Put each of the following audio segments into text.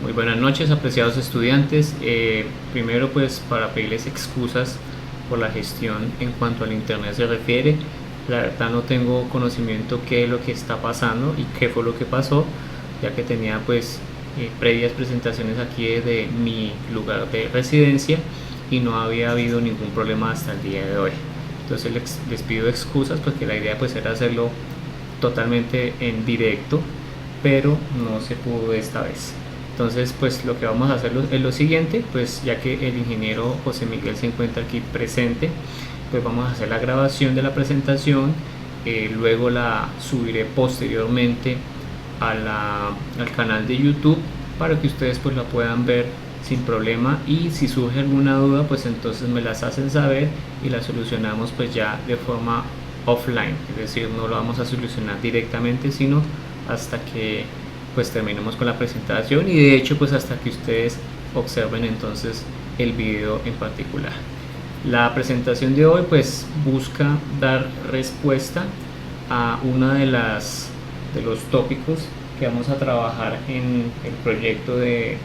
Muy buenas noches, apreciados estudiantes. Primero, pues para pedirles excusas por la gestión en cuanto al internet se refiere. La verdad no tengo conocimiento qué es lo que está pasando y qué fue lo que pasó, ya que tenía pues previas presentaciones aquí de mi lugar de residencia y no había habido ningún problema hasta el día de hoy. Entonces les pido excusas porque la idea pues era hacerlo totalmente en directo, pero no se pudo esta vez. Entonces, pues lo que vamos a hacer es lo siguiente, pues ya que el ingeniero José Miguel se encuentra aquí presente, pues vamos a hacer la grabación de la presentación, luego la subiré posteriormente al canal de YouTube para que ustedes pues la puedan ver sin problema, y si surge alguna duda pues entonces me las hacen saber y la solucionamos pues ya de forma offline, es decir, no lo vamos a solucionar directamente sino hasta que pues terminemos con la presentación, y de hecho pues hasta que ustedes observen entonces el video en particular. La presentación de hoy pues busca dar respuesta a una de los tópicos que vamos a trabajar en el proyecto de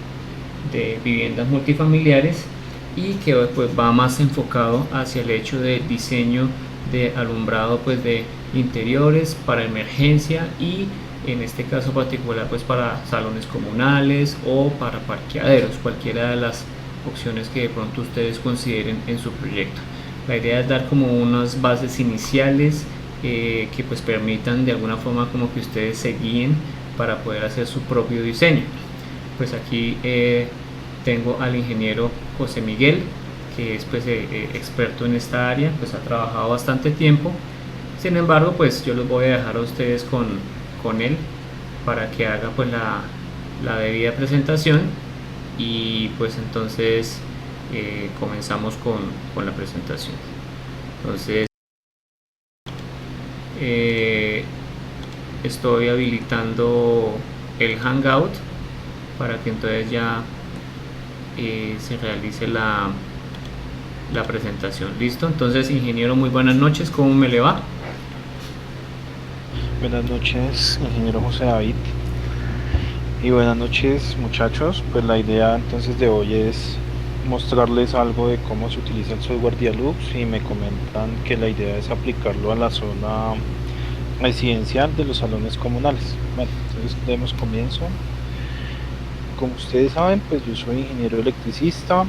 viviendas multifamiliares, y que pues va más enfocado hacia el hecho de diseño de alumbrado pues de interiores para emergencia, y en este caso particular pues para salones comunales o para parqueaderos, cualquiera de las opciones que de pronto ustedes consideren en su proyecto. La idea es dar como unas bases iniciales que pues permitan de alguna forma como que ustedes se guíen para poder hacer su propio diseño. Pues aquí tengo al ingeniero José Miguel, que es pues experto en esta área, pues ha trabajado bastante tiempo. Sin embargo, pues yo los voy a dejar a ustedes con él para que haga pues la debida presentación, y pues entonces comenzamos con la presentación. Entonces eh, estoy habilitando el Hangout para que entonces ya se realice la presentación. Listo, entonces ingeniero, muy buenas noches, ¿cómo me le va? Buenas noches, ingeniero José David. Y buenas noches, muchachos. Pues la idea entonces de hoy es mostrarles algo de cómo se utiliza el software Dialux, y me comentan que la idea es aplicarlo a la zona residencial de los salones comunales. Bueno, entonces demos comienzo. Como ustedes saben, pues yo soy ingeniero electricista.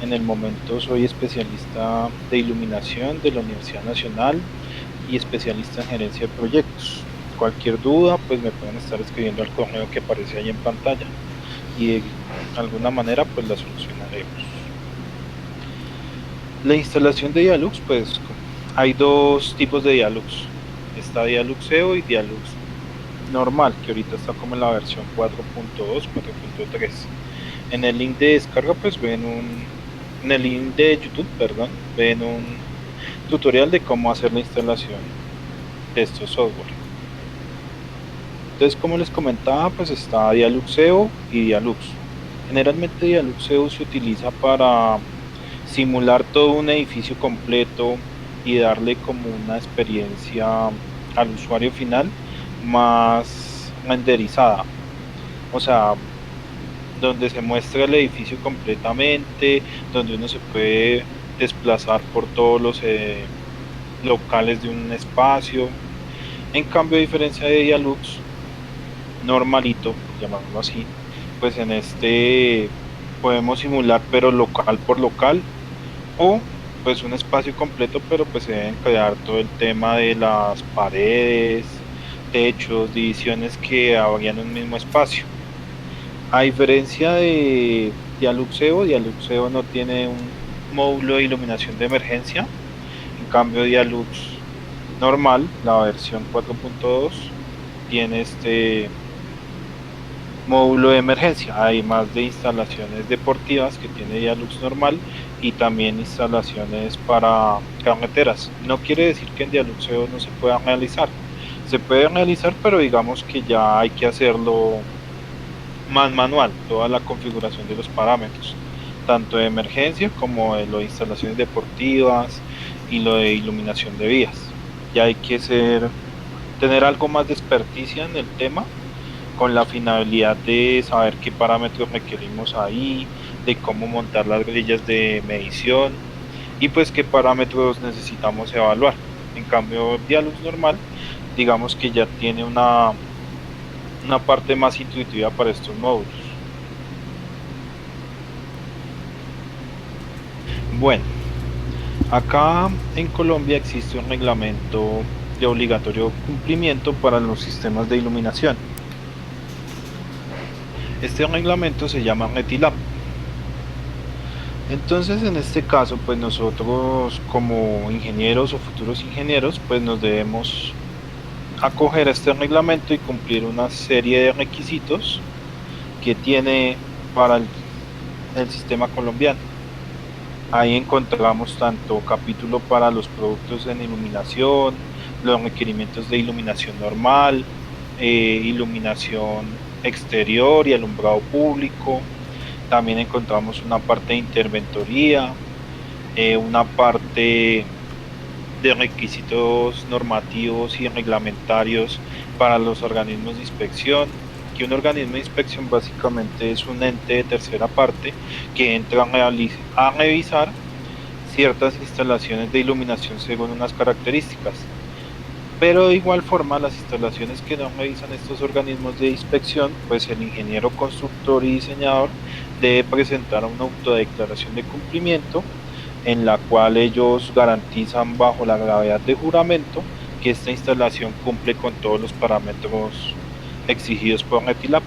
En el momento soy especialista de iluminación de la Universidad Nacional y especialista en gerencia de proyectos. Cualquier duda, pues me pueden estar escribiendo al correo que aparece ahí en pantalla, y de alguna manera pues la solucionaremos. La instalación de Dialux, pues hay dos tipos de Dialux. Está Dialuxeo y Dialux normal, que ahorita está como en la versión 4.2, 4.3. En el link de descarga pues en el link de YouTube, perdón, ven un tutorial de cómo hacer la instalación de estos software. Entonces, como les comentaba, pues está Dialuxeo y Dialux. Generalmente Dialuxeo se utiliza para simular todo un edificio completo y darle como una experiencia al usuario final más renderizada. O sea, donde se muestra el edificio completamente, donde uno se puede desplazar por todos los locales de un espacio. En cambio, a diferencia de Dialux normalito, llamarlo así, pues en este podemos simular pero local por local, o pues un espacio completo, pero pues se deben crear todo el tema de las paredes, techos, divisiones que habrían en un mismo espacio. A diferencia de Dialuxeo, Dialuxeo no tiene un módulo de iluminación de emergencia. En cambio, Dialux normal, la versión 4.2, tiene este módulo de emergencia, además de instalaciones deportivas que tiene Dialux normal, y también instalaciones para carreteras. No quiere decir que en Dialuxeo no se pueda realizar. Se puede realizar, pero digamos que ya hay que hacerlo más manual, toda la configuración de los parámetros, tanto de emergencia como de lo de instalaciones deportivas y lo de iluminación de vías. Ya hay que tener algo más de experticia en el tema con la finalidad de saber qué parámetros requerimos ahí, de cómo montar las grillas de medición y pues qué parámetros necesitamos evaluar. En cambio, Dialux normal, digamos que ya tiene una parte más intuitiva para estos módulos. Bueno, acá en Colombia existe un reglamento de obligatorio cumplimiento para los sistemas de iluminación. Este reglamento se llama RETILAB. Entonces, en este caso, pues nosotros como ingenieros o futuros ingenieros, pues nos debemos acoger a este reglamento y cumplir una serie de requisitos que tiene para el sistema colombiano. Ahí encontramos tanto capítulo para los productos en iluminación, los requerimientos de iluminación normal, iluminación exterior y alumbrado público. También encontramos una parte de interventoría, una parte de requisitos normativos y reglamentarios para los organismos de inspección, que un organismo de inspección básicamente es un ente de tercera parte que entra a revisar ciertas instalaciones de iluminación según unas características. Pero de igual forma, las instalaciones que no revisan estos organismos de inspección, pues el ingeniero constructor y diseñador debe presentar una autodeclaración de cumplimiento en la cual ellos garantizan bajo la gravedad de juramento que esta instalación cumple con todos los parámetros exigidos por Retilab.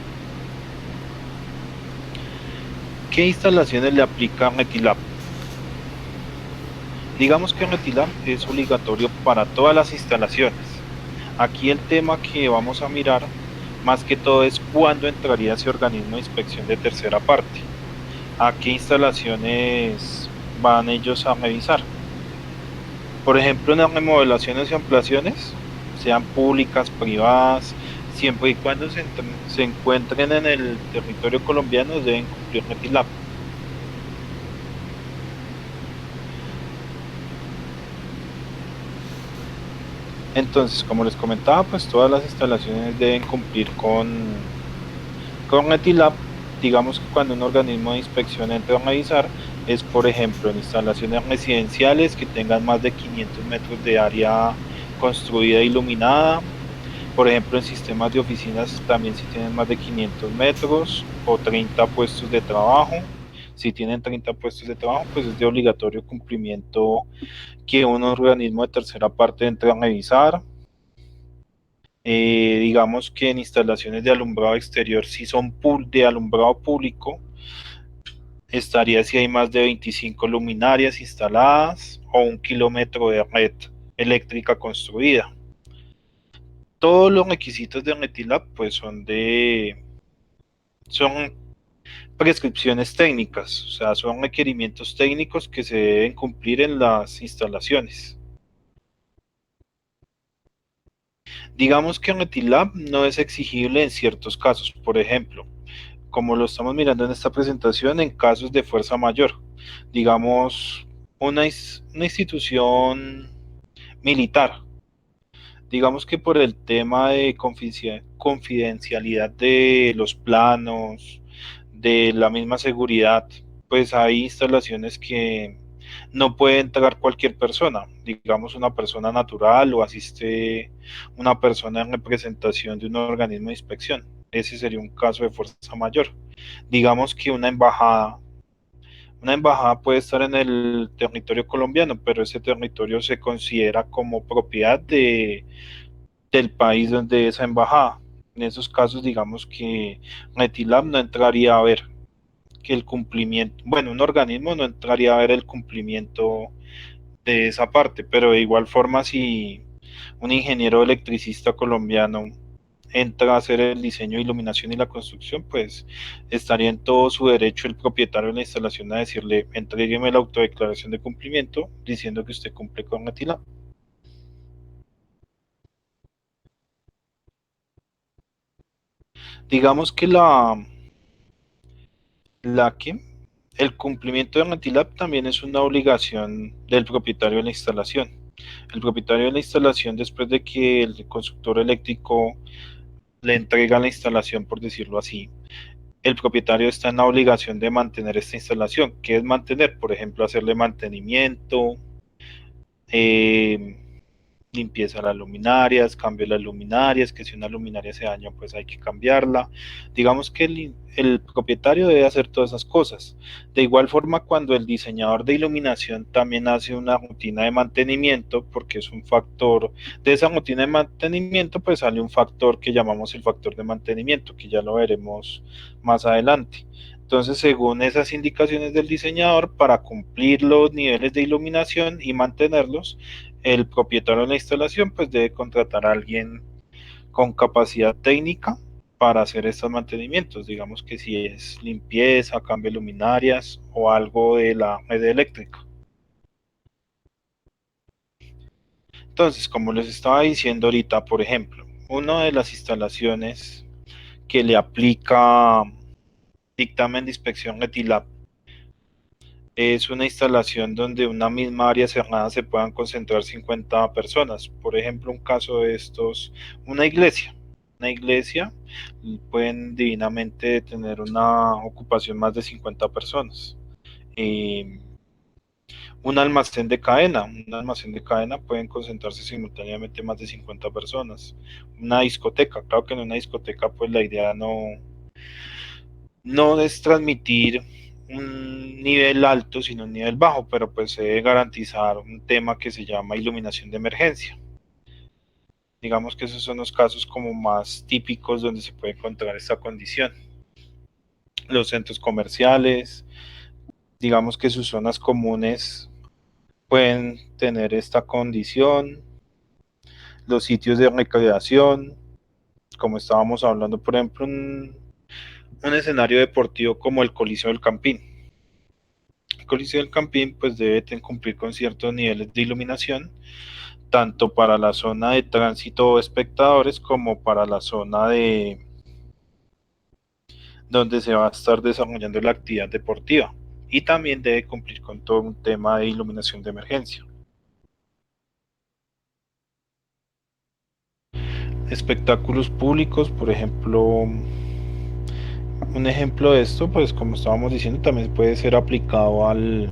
¿Qué instalaciones le aplica Retilab? Digamos que Retilab es obligatorio para todas las instalaciones. Aquí el tema que vamos a mirar más que todo es cuándo entraría ese organismo de inspección de tercera parte. ¿A qué instalaciones van ellos a revisar? Por ejemplo, en las remodelaciones y ampliaciones, sean públicas, privadas, siempre y cuando se encuentren en el territorio colombiano, deben cumplir Retilab. Entonces, como les comentaba, pues todas las instalaciones deben cumplir con Retilab. Digamos que cuando un organismo de inspección entra a revisar, es por ejemplo en instalaciones residenciales que tengan más de 500 metros de área construida e iluminada. Por ejemplo, en sistemas de oficinas también si tienen más de 500 metros o 30 puestos de trabajo. Si tienen 30 puestos de trabajo, pues es de obligatorio cumplimiento que un organismo de tercera parte entre a revisar. Digamos que en instalaciones de alumbrado exterior, si son de alumbrado público, estaría si hay más de 25 luminarias instaladas o 1 kilómetro de red eléctrica construida. Todos los requisitos de Retilab pues son prescripciones técnicas, o sea, son requerimientos técnicos que se deben cumplir en las instalaciones. Digamos que Retilab no es exigible en ciertos casos, por ejemplo, como lo estamos mirando en esta presentación, en casos de fuerza mayor, digamos, una institución militar, digamos que por el tema de confidencialidad de los planos, de la misma seguridad, pues hay instalaciones que no puede entrar cualquier persona, digamos una persona natural o asiste una persona en representación de un organismo de inspección. Ese sería un caso de fuerza mayor. Digamos que una embajada puede estar en el territorio colombiano, pero ese territorio se considera como propiedad del país donde esa embajada. En esos casos, digamos que Retilab no entraría a ver que el cumplimiento, bueno, un organismo no entraría a ver el cumplimiento de esa parte, pero de igual forma si un ingeniero electricista colombiano entra a hacer el diseño, iluminación y la construcción, pues estaría en todo su derecho el propietario de la instalación a decirle, entrégueme la autodeclaración de cumplimiento diciendo que usted cumple con Retilab. Digamos que la que el cumplimiento de Retilab también es una obligación del propietario de la instalación. El propietario de la instalación, después de que el constructor eléctrico le entrega la instalación, por decirlo así, el propietario está en la obligación de mantener esta instalación. ¿Qué es mantener? Por ejemplo, hacerle mantenimiento, eh, limpieza de las luminarias, cambio de las luminarias, que si una luminaria se daña, pues hay que cambiarla. Digamos que el propietario debe hacer todas esas cosas. De igual forma, cuando el diseñador de iluminación también hace una rutina de mantenimiento, porque es un factor de esa rutina de mantenimiento, pues sale un factor que llamamos el factor de mantenimiento, que ya lo veremos más adelante. Entonces, según esas indicaciones del diseñador, para cumplir los niveles de iluminación y mantenerlos, el propietario de la instalación pues debe contratar a alguien con capacidad técnica para hacer estos mantenimientos, digamos que si es limpieza, cambio de luminarias o algo de la red eléctrica. Entonces, como les estaba diciendo ahorita, por ejemplo, una de las instalaciones que le aplica dictamen de inspección ETILAB es una instalación donde una misma área cerrada se puedan concentrar 50 personas. Por ejemplo, un caso de estos, una iglesia. Una iglesia pueden divinamente tener una ocupación más de 50 personas. Eh, un almacén de cadena pueden concentrarse simultáneamente más de 50 personas. Una discoteca, claro que en una discoteca pues la idea no es transmitir un nivel alto, sino un nivel bajo, pero pues se debe garantizar un tema que se llama iluminación de emergencia. Digamos que esos son los casos como más típicos donde se puede encontrar esta condición. Los centros comerciales, digamos que sus zonas comunes pueden tener esta condición. Los sitios de recreación, como estábamos hablando, por ejemplo, un escenario deportivo como el Coliseo del Campín. El Coliseo del Campín pues debe cumplir con ciertos niveles de iluminación, tanto para la zona de tránsito de espectadores como para la zona de donde se va a estar desarrollando la actividad deportiva. Y también debe cumplir con todo un tema de iluminación de emergencia. Espectáculos públicos, por ejemplo, un ejemplo de esto, pues como estábamos diciendo, también puede ser aplicado al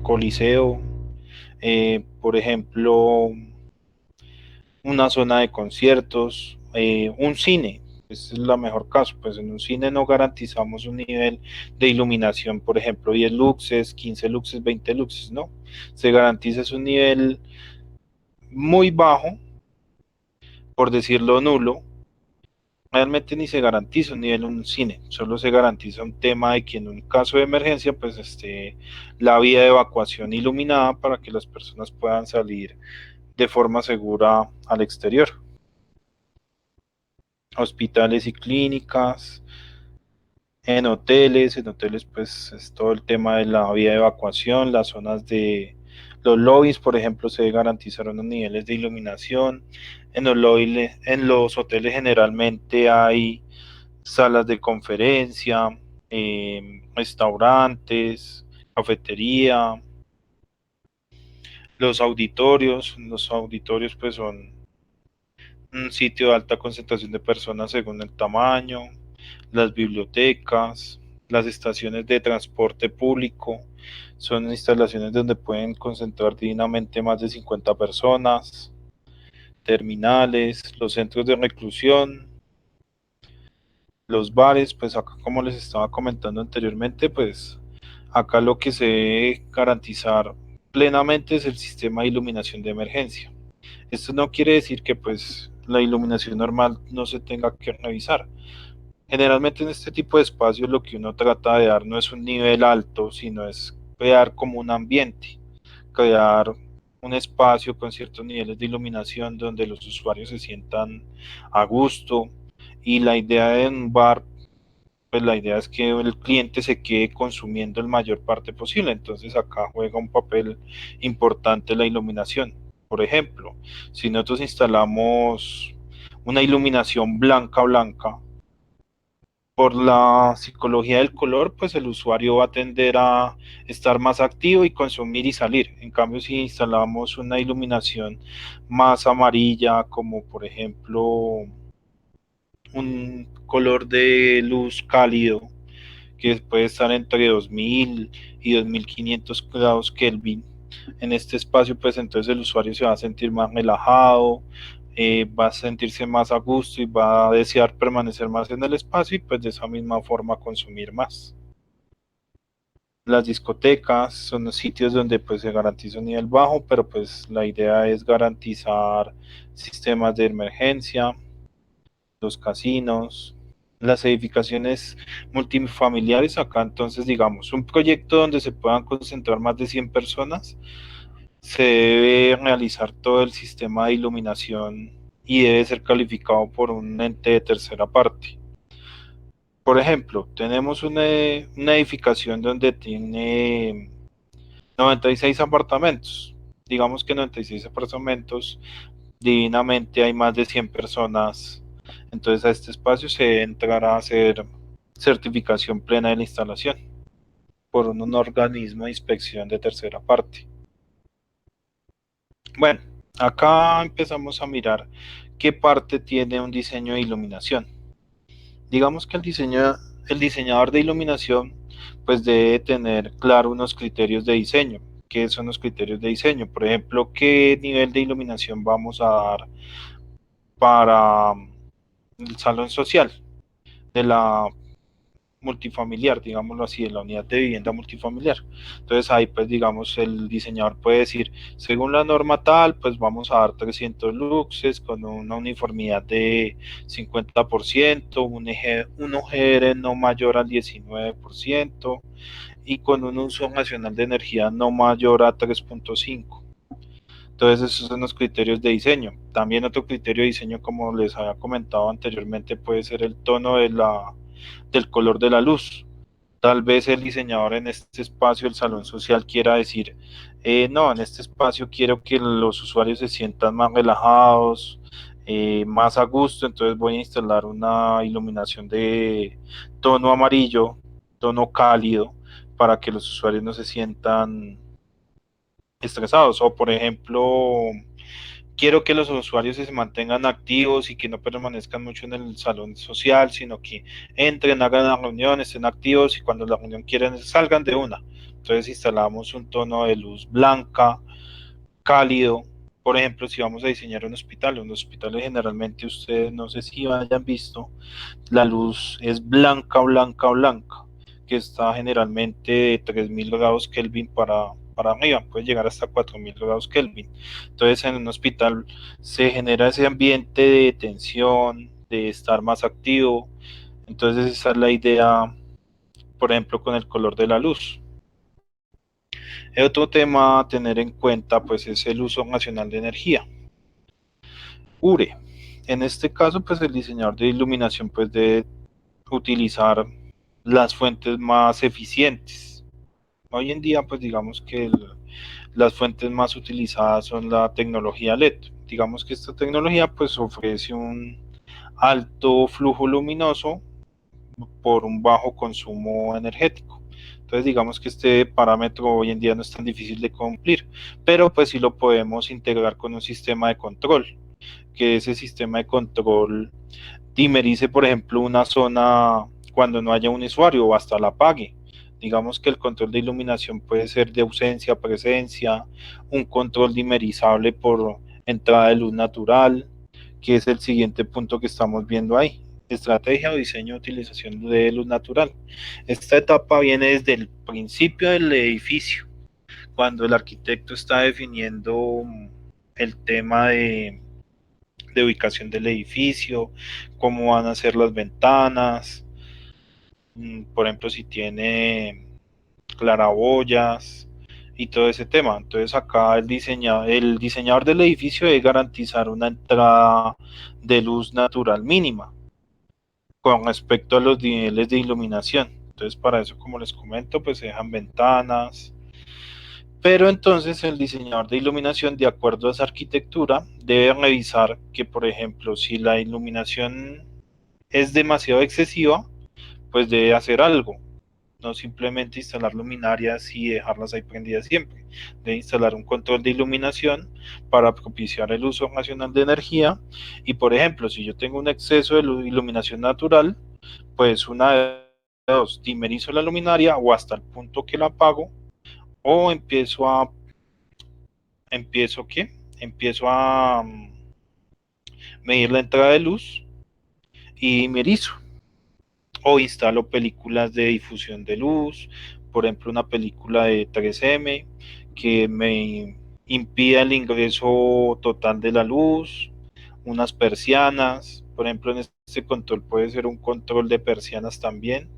coliseo, por ejemplo, una zona de conciertos, un cine. Ese es el mejor caso, pues en un cine no garantizamos un nivel de iluminación, por ejemplo, 10 luxes, 15 luxes, 20 luxes, no. Se garantiza es un nivel muy bajo, por decirlo nulo. Realmente ni se garantiza un nivel en un cine, solo se garantiza un tema de que en un caso de emergencia pues esté la vía de evacuación iluminada para que las personas puedan salir de forma segura al exterior. Hospitales y clínicas, en hoteles pues es todo el tema de la vía de evacuación, las zonas de los lobbies, por ejemplo, se garantizaron los niveles de iluminación. En los hoteles generalmente hay salas de conferencia, restaurantes, cafetería, los auditorios pues son un sitio de alta concentración de personas según el tamaño, las bibliotecas, las estaciones de transporte público, son instalaciones donde pueden concentrar dignamente más de 50 personas, terminales, los centros de reclusión, los bares, pues acá como les estaba comentando anteriormente, pues acá lo que se debe garantizar plenamente es el sistema de iluminación de emergencia. Esto no quiere decir que pues la iluminación normal no se tenga que revisar. Generalmente en este tipo de espacios lo que uno trata de dar no es un nivel alto, sino es crear como un ambiente, crear un espacio con ciertos niveles de iluminación donde los usuarios se sientan a gusto. Y la idea de un bar, pues la idea es que el cliente se quede consumiendo el mayor parte posible. Entonces acá juega un papel importante la iluminación. Por ejemplo, si nosotros instalamos una iluminación blanca, por la psicología del color, pues el usuario va a tender a estar más activo y consumir y salir. En cambio, si instalamos una iluminación más amarilla, como por ejemplo un color de luz cálido que puede estar entre 2000 y 2500 grados Kelvin en este espacio, pues entonces el usuario se va a sentir más relajado, va a sentirse más a gusto y va a desear permanecer más en el espacio y pues de esa misma forma consumir más. Las discotecas son los sitios donde pues se garantiza un nivel bajo, pero pues la idea es garantizar sistemas de emergencia, los casinos, las edificaciones multifamiliares acá, entonces digamos, un proyecto donde se puedan concentrar más de 100 personas, se debe realizar todo el sistema de iluminación y debe ser calificado por un ente de tercera parte. Por ejemplo, tenemos una edificación donde tiene 96 apartamentos. Digamos que 96 apartamentos, divinamente hay más de 100 personas. Entonces a este espacio se entrará a hacer certificación plena de la instalación por un organismo de inspección de tercera parte. Bueno, acá empezamos a mirar qué parte tiene un diseño de iluminación. Digamos que el diseñador de iluminación pues debe tener claro unos criterios de diseño. ¿Qué son los criterios de diseño? Por ejemplo, ¿qué nivel de iluminación vamos a dar para el salón social de la multifamiliar, digámoslo así, de la unidad de vivienda multifamiliar? Entonces ahí pues digamos el diseñador puede decir, según la norma tal, pues vamos a dar 300 luxes con una uniformidad de 50%, un UGR no mayor al 19% y con un uso nacional de energía no mayor a 3.5. Entonces esos son los criterios de diseño. También otro criterio de diseño, como les había comentado anteriormente, puede ser el tono del color de la luz. Tal vez el diseñador en este espacio, el salón social, quiera decir, no, en este espacio quiero que los usuarios se sientan más relajados, más a gusto, entonces voy a instalar una iluminación de tono amarillo, tono cálido, para que los usuarios no se sientan estresados. O por ejemplo, quiero que los usuarios se mantengan activos y que no permanezcan mucho en el salón social, sino que entren, hagan las reuniones, estén activos y cuando la reunión quieran salgan de una. Entonces instalamos un tono de luz blanca, cálido. Por ejemplo, si vamos a diseñar un hospital, los hospitales generalmente ustedes no sé si hayan visto, la luz es blanca, blanca, blanca, que está generalmente de 3000 grados Kelvin para arriba, puede llegar hasta 4000 grados Kelvin. Entonces en un hospital se genera ese ambiente de tensión, de estar más activo. Entonces esa es la idea, por ejemplo, con el color de la luz. El otro tema a tener en cuenta pues es el uso racional de energía. URE. En este caso pues el diseñador de iluminación pues debe utilizar las fuentes más eficientes. Hoy en día pues digamos que las fuentes más utilizadas son la tecnología LED. Digamos que esta tecnología pues ofrece un alto flujo luminoso por un bajo consumo energético. Entonces digamos que este parámetro hoy en día no es tan difícil de cumplir, pero pues sí lo podemos integrar con un sistema de control, que ese sistema de control dimerice, por ejemplo, una zona cuando no haya un usuario o hasta la apague. Digamos que el control de iluminación puede ser de ausencia, presencia, un control dimerizable por entrada de luz natural, que es el siguiente punto que estamos viendo ahí. Estrategia o diseño de utilización de luz natural. Esta etapa viene desde el principio del edificio, cuando el arquitecto está definiendo el tema de ubicación del edificio, cómo van a ser las ventanas, por ejemplo, si tiene claraboyas y todo ese tema. Entonces acá el diseñador del edificio debe garantizar una entrada de luz natural mínima con respecto a los niveles de iluminación. Entonces para eso, como les comento, pues se dejan ventanas. Pero entonces el diseñador de iluminación, de acuerdo a esa arquitectura, debe revisar que, por ejemplo, si la iluminación es demasiado excesiva, pues debe hacer algo. no simplemente instalar luminarias y dejarlas ahí prendidas siempre. Debe instalar un control de iluminación para propiciar el uso racional de energía. Y por ejemplo, si yo tengo un exceso de iluminación natural, pues una de dos, dimerizo la luminaria o hasta el punto que la apago, o empiezo a medir la entrada de luz y me erizo, o instalo películas de difusión de luz, por ejemplo una película de 3M que me impida el ingreso total de la luz, unas persianas, por ejemplo en este control puede ser un control de persianas también,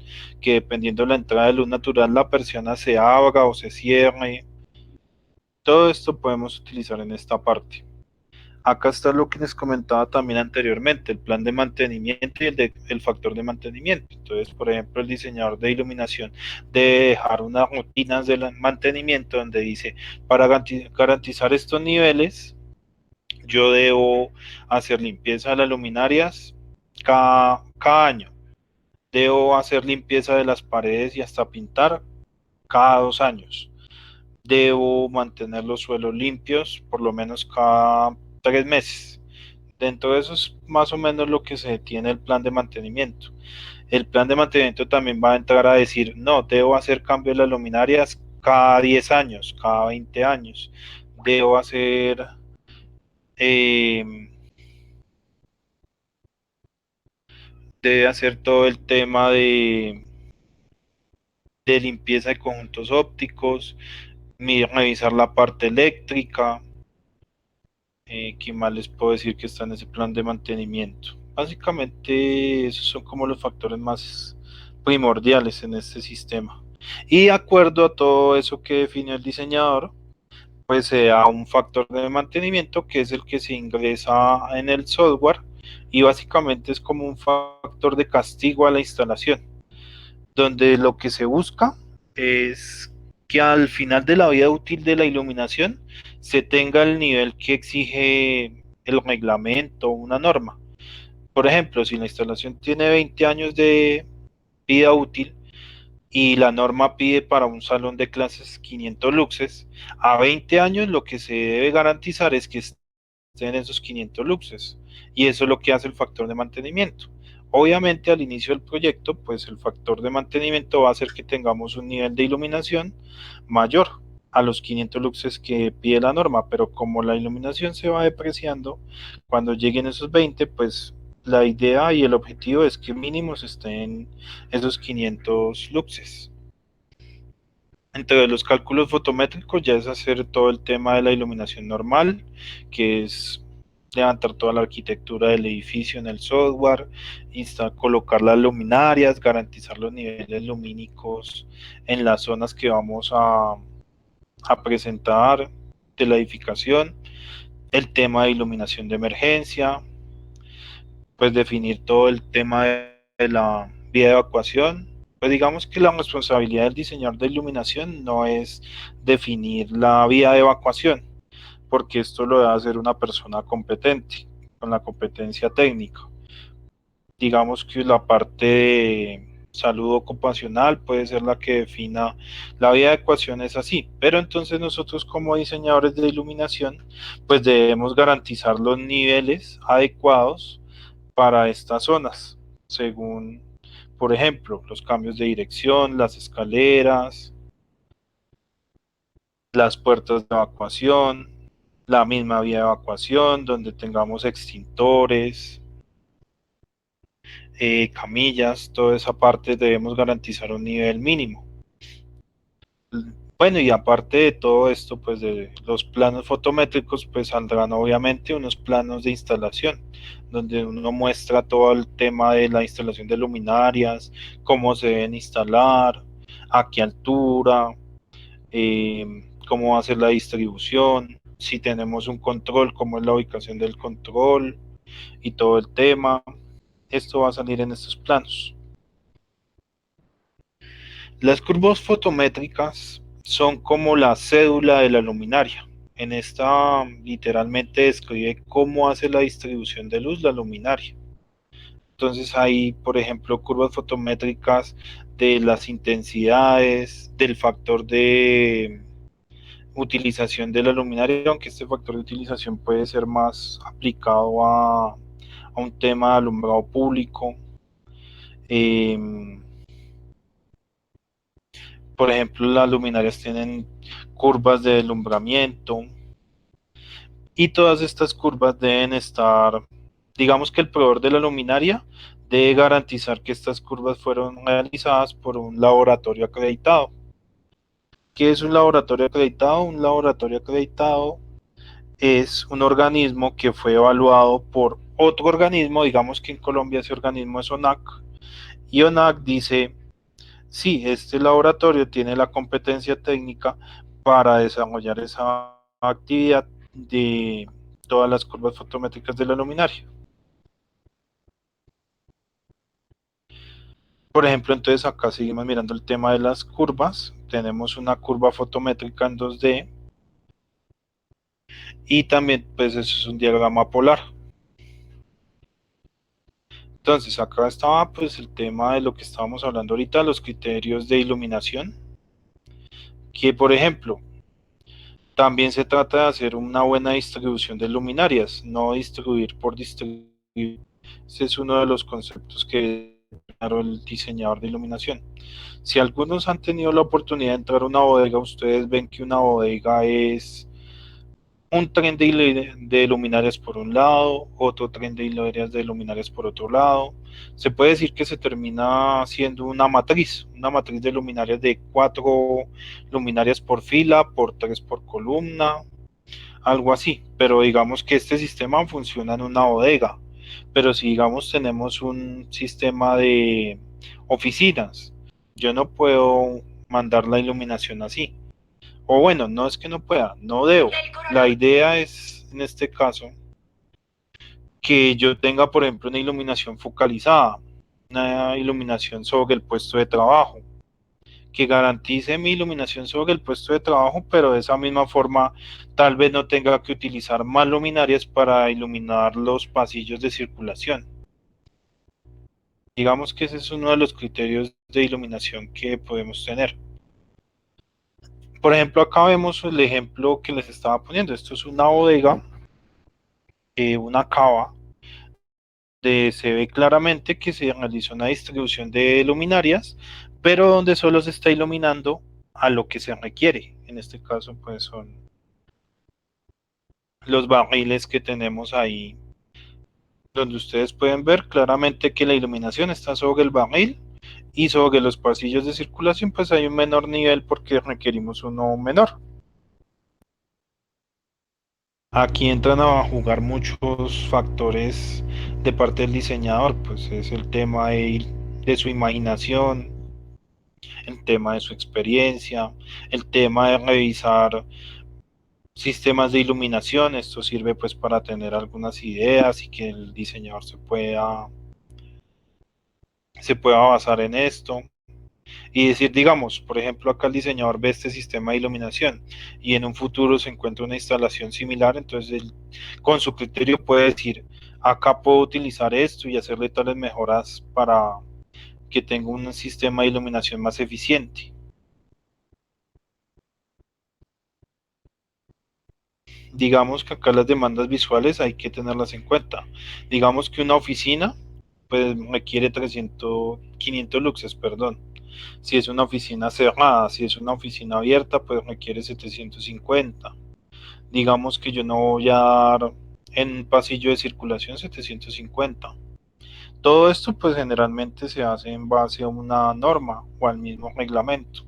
que dependiendo de la entrada de luz natural la persiana se abra o se cierre. Todo esto podemos utilizar en esta parte. Acá está lo que les comentaba también anteriormente, el plan de mantenimiento y el factor de mantenimiento. Entonces, por ejemplo, el diseñador de iluminación debe dejar unas rutinas de mantenimiento donde dice, para garantizar estos niveles, yo debo hacer limpieza de las luminarias cada año. Debo hacer limpieza de las paredes y hasta pintar cada 2 años. Debo mantener los suelos limpios por lo menos cada 3 meses. Dentro de eso es más o menos lo que se tiene el plan de mantenimiento. El plan de mantenimiento también va a entrar a decir, no, debo hacer cambios de las luminarias cada 10 años, cada 20 años. Debo hacer, eh, debe hacer todo el tema de limpieza de conjuntos ópticos, revisar la parte eléctrica. ¿Qué más les puedo decir que está en ese plan de mantenimiento? Básicamente esos son como los factores más primordiales en este sistema. Y de acuerdo a todo eso que definió el diseñador, pues se da un factor de mantenimiento que es el que se ingresa en el software y básicamente es como un factor de castigo a la instalación, donde lo que se busca es que al final de la vida útil de la iluminación se tenga el nivel que exige el reglamento o una norma. Por ejemplo, si la instalación tiene 20 años de vida útil y la norma pide para un salón de clases 500 luxes, a 20 años lo que se debe garantizar es que en esos 500 luxes. Y eso es lo que hace el factor de mantenimiento. Obviamente al inicio del proyecto, pues el factor de mantenimiento va a hacer que tengamos un nivel de iluminación mayor a los 500 luxes que pide la norma, pero como la iluminación se va depreciando, cuando lleguen esos 20, pues la idea y el objetivo es que mínimo estén esos 500 luxes. Entre los cálculos fotométricos ya es hacer todo el tema de la iluminación normal, que es levantar toda la arquitectura del edificio en el software, colocar las luminarias, garantizar los niveles lumínicos en las zonas que vamos a presentar de la edificación, el tema de iluminación de emergencia, pues definir todo el tema de la vía de evacuación. Pues digamos que la responsabilidad del diseñador de iluminación no es definir la vía de evacuación, porque esto lo debe hacer una persona competente, con la competencia técnica. Digamos que la parte de salud ocupacional puede ser la que defina la vía de ecuación es así, pero entonces nosotros como diseñadores de iluminación pues debemos garantizar los niveles adecuados para estas zonas, según, por ejemplo, los cambios de dirección, las escaleras, las puertas de evacuación, la misma vía de evacuación, donde tengamos extintores, camillas, toda esa parte debemos garantizar un nivel mínimo. Bueno, y aparte de todo esto, pues de los planos fotométricos, pues saldrán obviamente unos planos de instalación, donde uno muestra todo el tema de la instalación de luminarias, cómo se deben instalar, a qué altura, cómo va a ser la distribución, si tenemos un control, cómo es la ubicación del control y todo el tema. Esto va a salir en estos planos. Las curvas fotométricas son como la cédula de la luminaria. En esta literalmente describe cómo hace la distribución de luz la luminaria. Entonces hay, por ejemplo, curvas fotométricas de las intensidades, del factor de utilización de la luminaria, aunque este factor de utilización puede ser más aplicado a un tema de alumbrado público. Eh, por ejemplo, las luminarias tienen curvas de alumbramiento y todas estas curvas deben estar, digamos que el proveedor de la luminaria debe garantizar que estas curvas fueron realizadas por un laboratorio acreditado. ¿Qué es un laboratorio acreditado? Un laboratorio acreditado es un organismo que fue evaluado por otro organismo, digamos que en Colombia ese organismo es ONAC, y ONAC dice, sí, este laboratorio tiene la competencia técnica para desarrollar esa actividad de todas las curvas fotométricas de la luminaria. Por ejemplo, entonces acá seguimos mirando el tema de las curvas. Tenemos una curva fotométrica en 2D y también pues eso es un diagrama polar. Entonces acá estaba pues el tema de lo que estábamos hablando ahorita, los criterios de iluminación, que por ejemplo, también se trata de hacer una buena distribución de luminarias, no distribuir por distribuir. Ese es uno de los conceptos que claro el diseñador de iluminación. Si algunos han tenido la oportunidad de entrar a una bodega, ustedes ven que una bodega es un tren de luminarias por un lado, otro tren de luminarias por otro lado. Se puede decir que se termina siendo una matriz de luminarias de 4 luminarias por fila, por 3 por columna, algo así. Pero digamos que este sistema funciona en una bodega. Pero si digamos tenemos un sistema de oficinas, yo no puedo mandar la iluminación así. O bueno, no es que no pueda, no debo. La idea es, en este caso, que yo tenga, por ejemplo, una iluminación focalizada, una iluminación sobre el puesto de trabajo, que garantice mi iluminación sobre el puesto de trabajo, pero de esa misma forma tal vez no tenga que utilizar más luminarias para iluminar los pasillos de circulación. Digamos que ese es uno de los criterios de iluminación que podemos tener. Por ejemplo, acá vemos el ejemplo que les estaba poniendo. Esto es una bodega, una cava, se ve claramente que se realizó una distribución de luminarias, pero donde solo se está iluminando a lo que se requiere. En este caso, pues son los barriles que tenemos ahí, donde ustedes pueden ver claramente que la iluminación está sobre el barril y sobre los pasillos de circulación, pues hay un menor nivel porque requerimos uno menor. Aquí entran a jugar muchos factores de parte del diseñador, pues es el tema de su imaginación, el tema de su experiencia, el tema de revisar sistemas de iluminación. Esto sirve pues para tener algunas ideas y que el diseñador se pueda basar en esto y decir, digamos, por ejemplo, acá el diseñador ve este sistema de iluminación y en un futuro se encuentra una instalación similar, entonces él, con su criterio puede decir, acá puedo utilizar esto y hacerle tales mejoras para que tenga un sistema de iluminación más eficiente. Digamos que acá las demandas visuales hay que tenerlas en cuenta. Digamos que una oficina pues requiere 500 luxes, perdón. Si es una oficina cerrada, si es una oficina abierta, pues requiere 750. Digamos que yo no voy a dar en pasillo de circulación 750. Todo esto pues generalmente se hace en base a una norma o al mismo reglamento.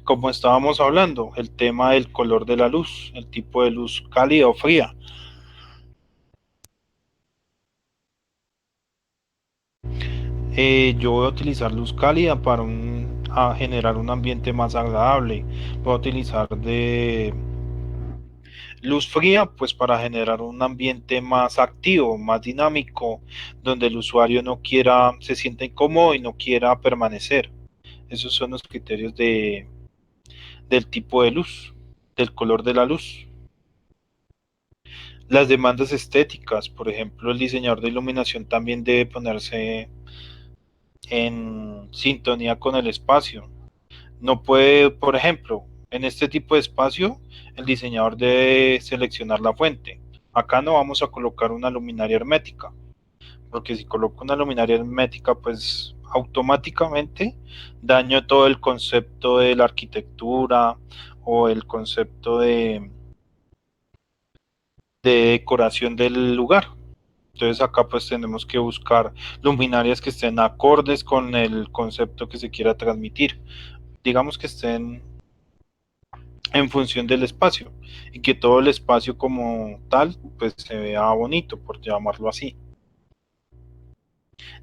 Como estábamos hablando, el tema del color de la luz, el tipo de luz cálida o fría. Yo voy a utilizar luz cálida para generar un ambiente más agradable. Voy a utilizar de luz fría, pues para generar un ambiente más activo, más dinámico, donde el usuario no quiera, se sienta incómodo y no quiera permanecer. Esos son los criterios del tipo de luz, del color de la luz. Las demandas estéticas, por ejemplo, el diseñador de iluminación también debe ponerse en, sintonía con el espacio. No puede, por ejemplo, en este tipo de espacio, el diseñador debe seleccionar la fuente. Acá no vamos a colocar una luminaria hermética, porque si coloco una luminaria hermética, pues automáticamente daño todo el concepto de la arquitectura o el concepto de decoración del lugar. Entonces acá pues tenemos que buscar luminarias que estén acordes con el concepto que se quiera transmitir. Digamos que estén en función del espacio y que todo el espacio como tal pues se vea bonito, por llamarlo así.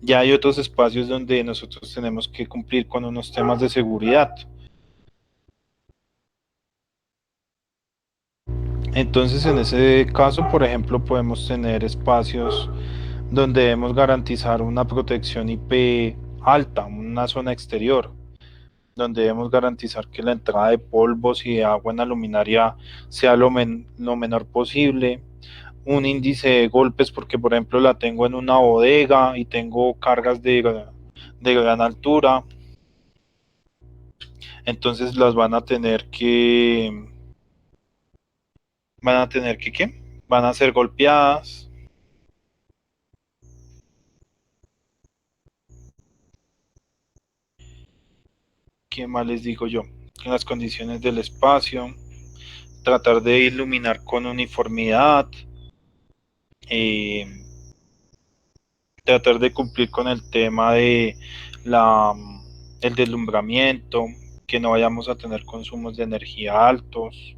Ya hay otros espacios donde nosotros tenemos que cumplir con unos temas de seguridad. Entonces, en ese caso, por ejemplo, podemos tener espacios donde debemos garantizar una protección IP alta, una zona exterior, donde debemos garantizar que la entrada de polvos y de agua en la luminaria sea lo menor posible, un índice de golpes, porque por ejemplo la tengo en una bodega y tengo cargas de gran altura, entonces las ¿qué? Van a ser golpeadas. ¿Qué más les digo yo? En las condiciones del espacio, tratar de iluminar con uniformidad, eh, tratar de cumplir con el tema de la, el deslumbramiento, que no vayamos a tener consumos de energía altos.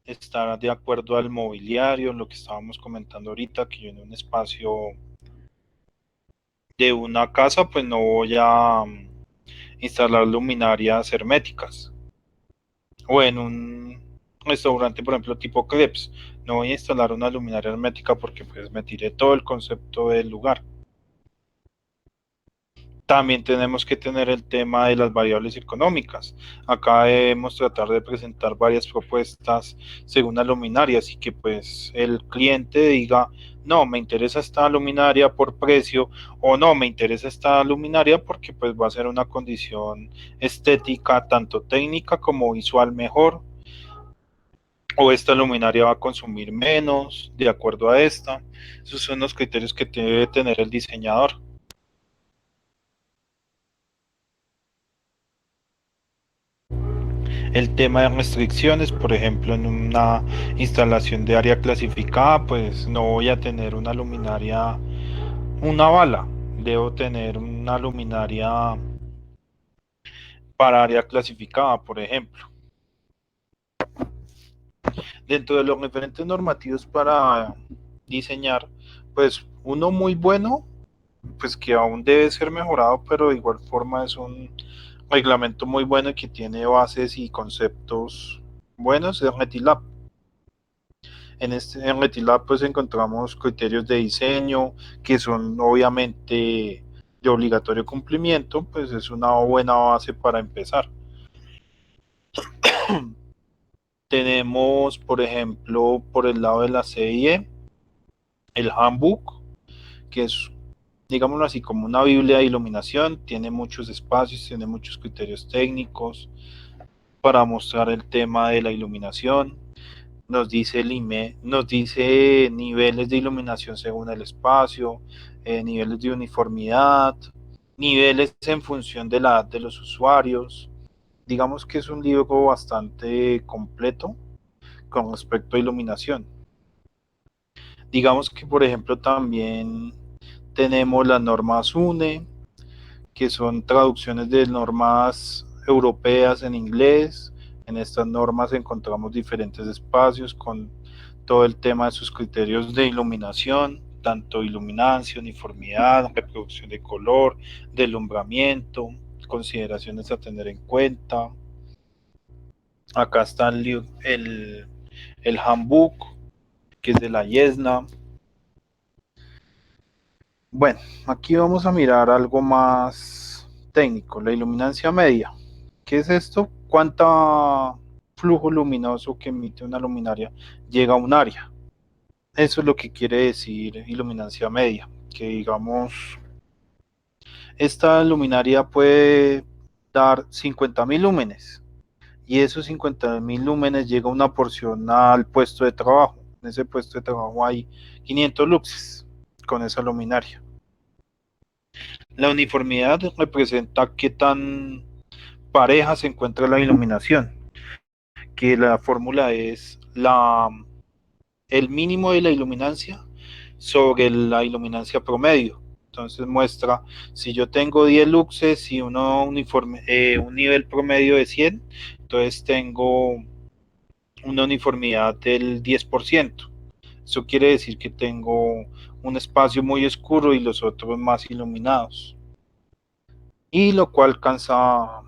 Estar de acuerdo al mobiliario, lo que estábamos comentando ahorita, que yo en un espacio de una casa, pues no voy a instalar luminarias herméticas. O en un restaurante, por ejemplo, tipo crepes, no voy a instalar una luminaria hermética porque pues me tiré todo el concepto del lugar. También tenemos que tener el tema de las variables económicas. Acá debemos tratar de presentar varias propuestas según la luminaria, así que pues el cliente diga, no, me interesa esta luminaria por precio o no, me interesa esta luminaria porque pues va a ser una condición estética, tanto técnica como visual mejor, o esta luminaria va a consumir menos de acuerdo a esta. Esos son los criterios que debe tener el diseñador. El tema de restricciones, por ejemplo, en una instalación de área clasificada, pues no voy a tener una luminaria, una bala, debo tener una luminaria para área clasificada, por ejemplo. Dentro de los referentes normativos para diseñar, pues uno muy bueno, pues que aún debe ser mejorado, pero de igual forma es un reglamento muy bueno y que tiene bases y conceptos buenos, es RETILAB. En RETILAB pues encontramos criterios de diseño que son obviamente de obligatorio cumplimiento, pues es una buena base para empezar. Tenemos, por ejemplo, por el lado de la CIE, el Handbook, que es, digámoslo así, como una biblia de iluminación, tiene muchos espacios, tiene muchos criterios técnicos para mostrar el tema de la iluminación. Nos dice el IME, nos dice niveles de iluminación según el espacio, niveles de uniformidad, niveles en función de la edad de los usuarios. Digamos que es un libro bastante completo con respecto a iluminación. Digamos que, por ejemplo, también tenemos las normas UNE, que son traducciones de normas europeas en inglés. En estas normas encontramos diferentes espacios con todo el tema de sus criterios de iluminación, tanto iluminancia, uniformidad, reproducción de color, deslumbramiento, consideraciones a tener en cuenta. Acá está el handbook, que es de la IESNA. Bueno, aquí vamos a mirar algo más técnico, la iluminancia media. ¿Qué es esto? ¿Cuánto flujo luminoso que emite una luminaria llega a un área? Eso es lo que quiere decir iluminancia media, que digamos, esta luminaria puede dar 50.000 lúmenes y esos 50.000 lúmenes llega una porción al puesto de trabajo. En ese puesto de trabajo hay 500 luxes con esa luminaria. La uniformidad representa qué tan pareja se encuentra la iluminación, que la fórmula es el mínimo de la iluminancia sobre la iluminancia promedio. Entonces muestra, si yo tengo 10 luxes y un nivel promedio de 100, entonces tengo una uniformidad del 10%. Eso quiere decir que tengo un espacio muy oscuro y los otros más iluminados. Y lo cual causa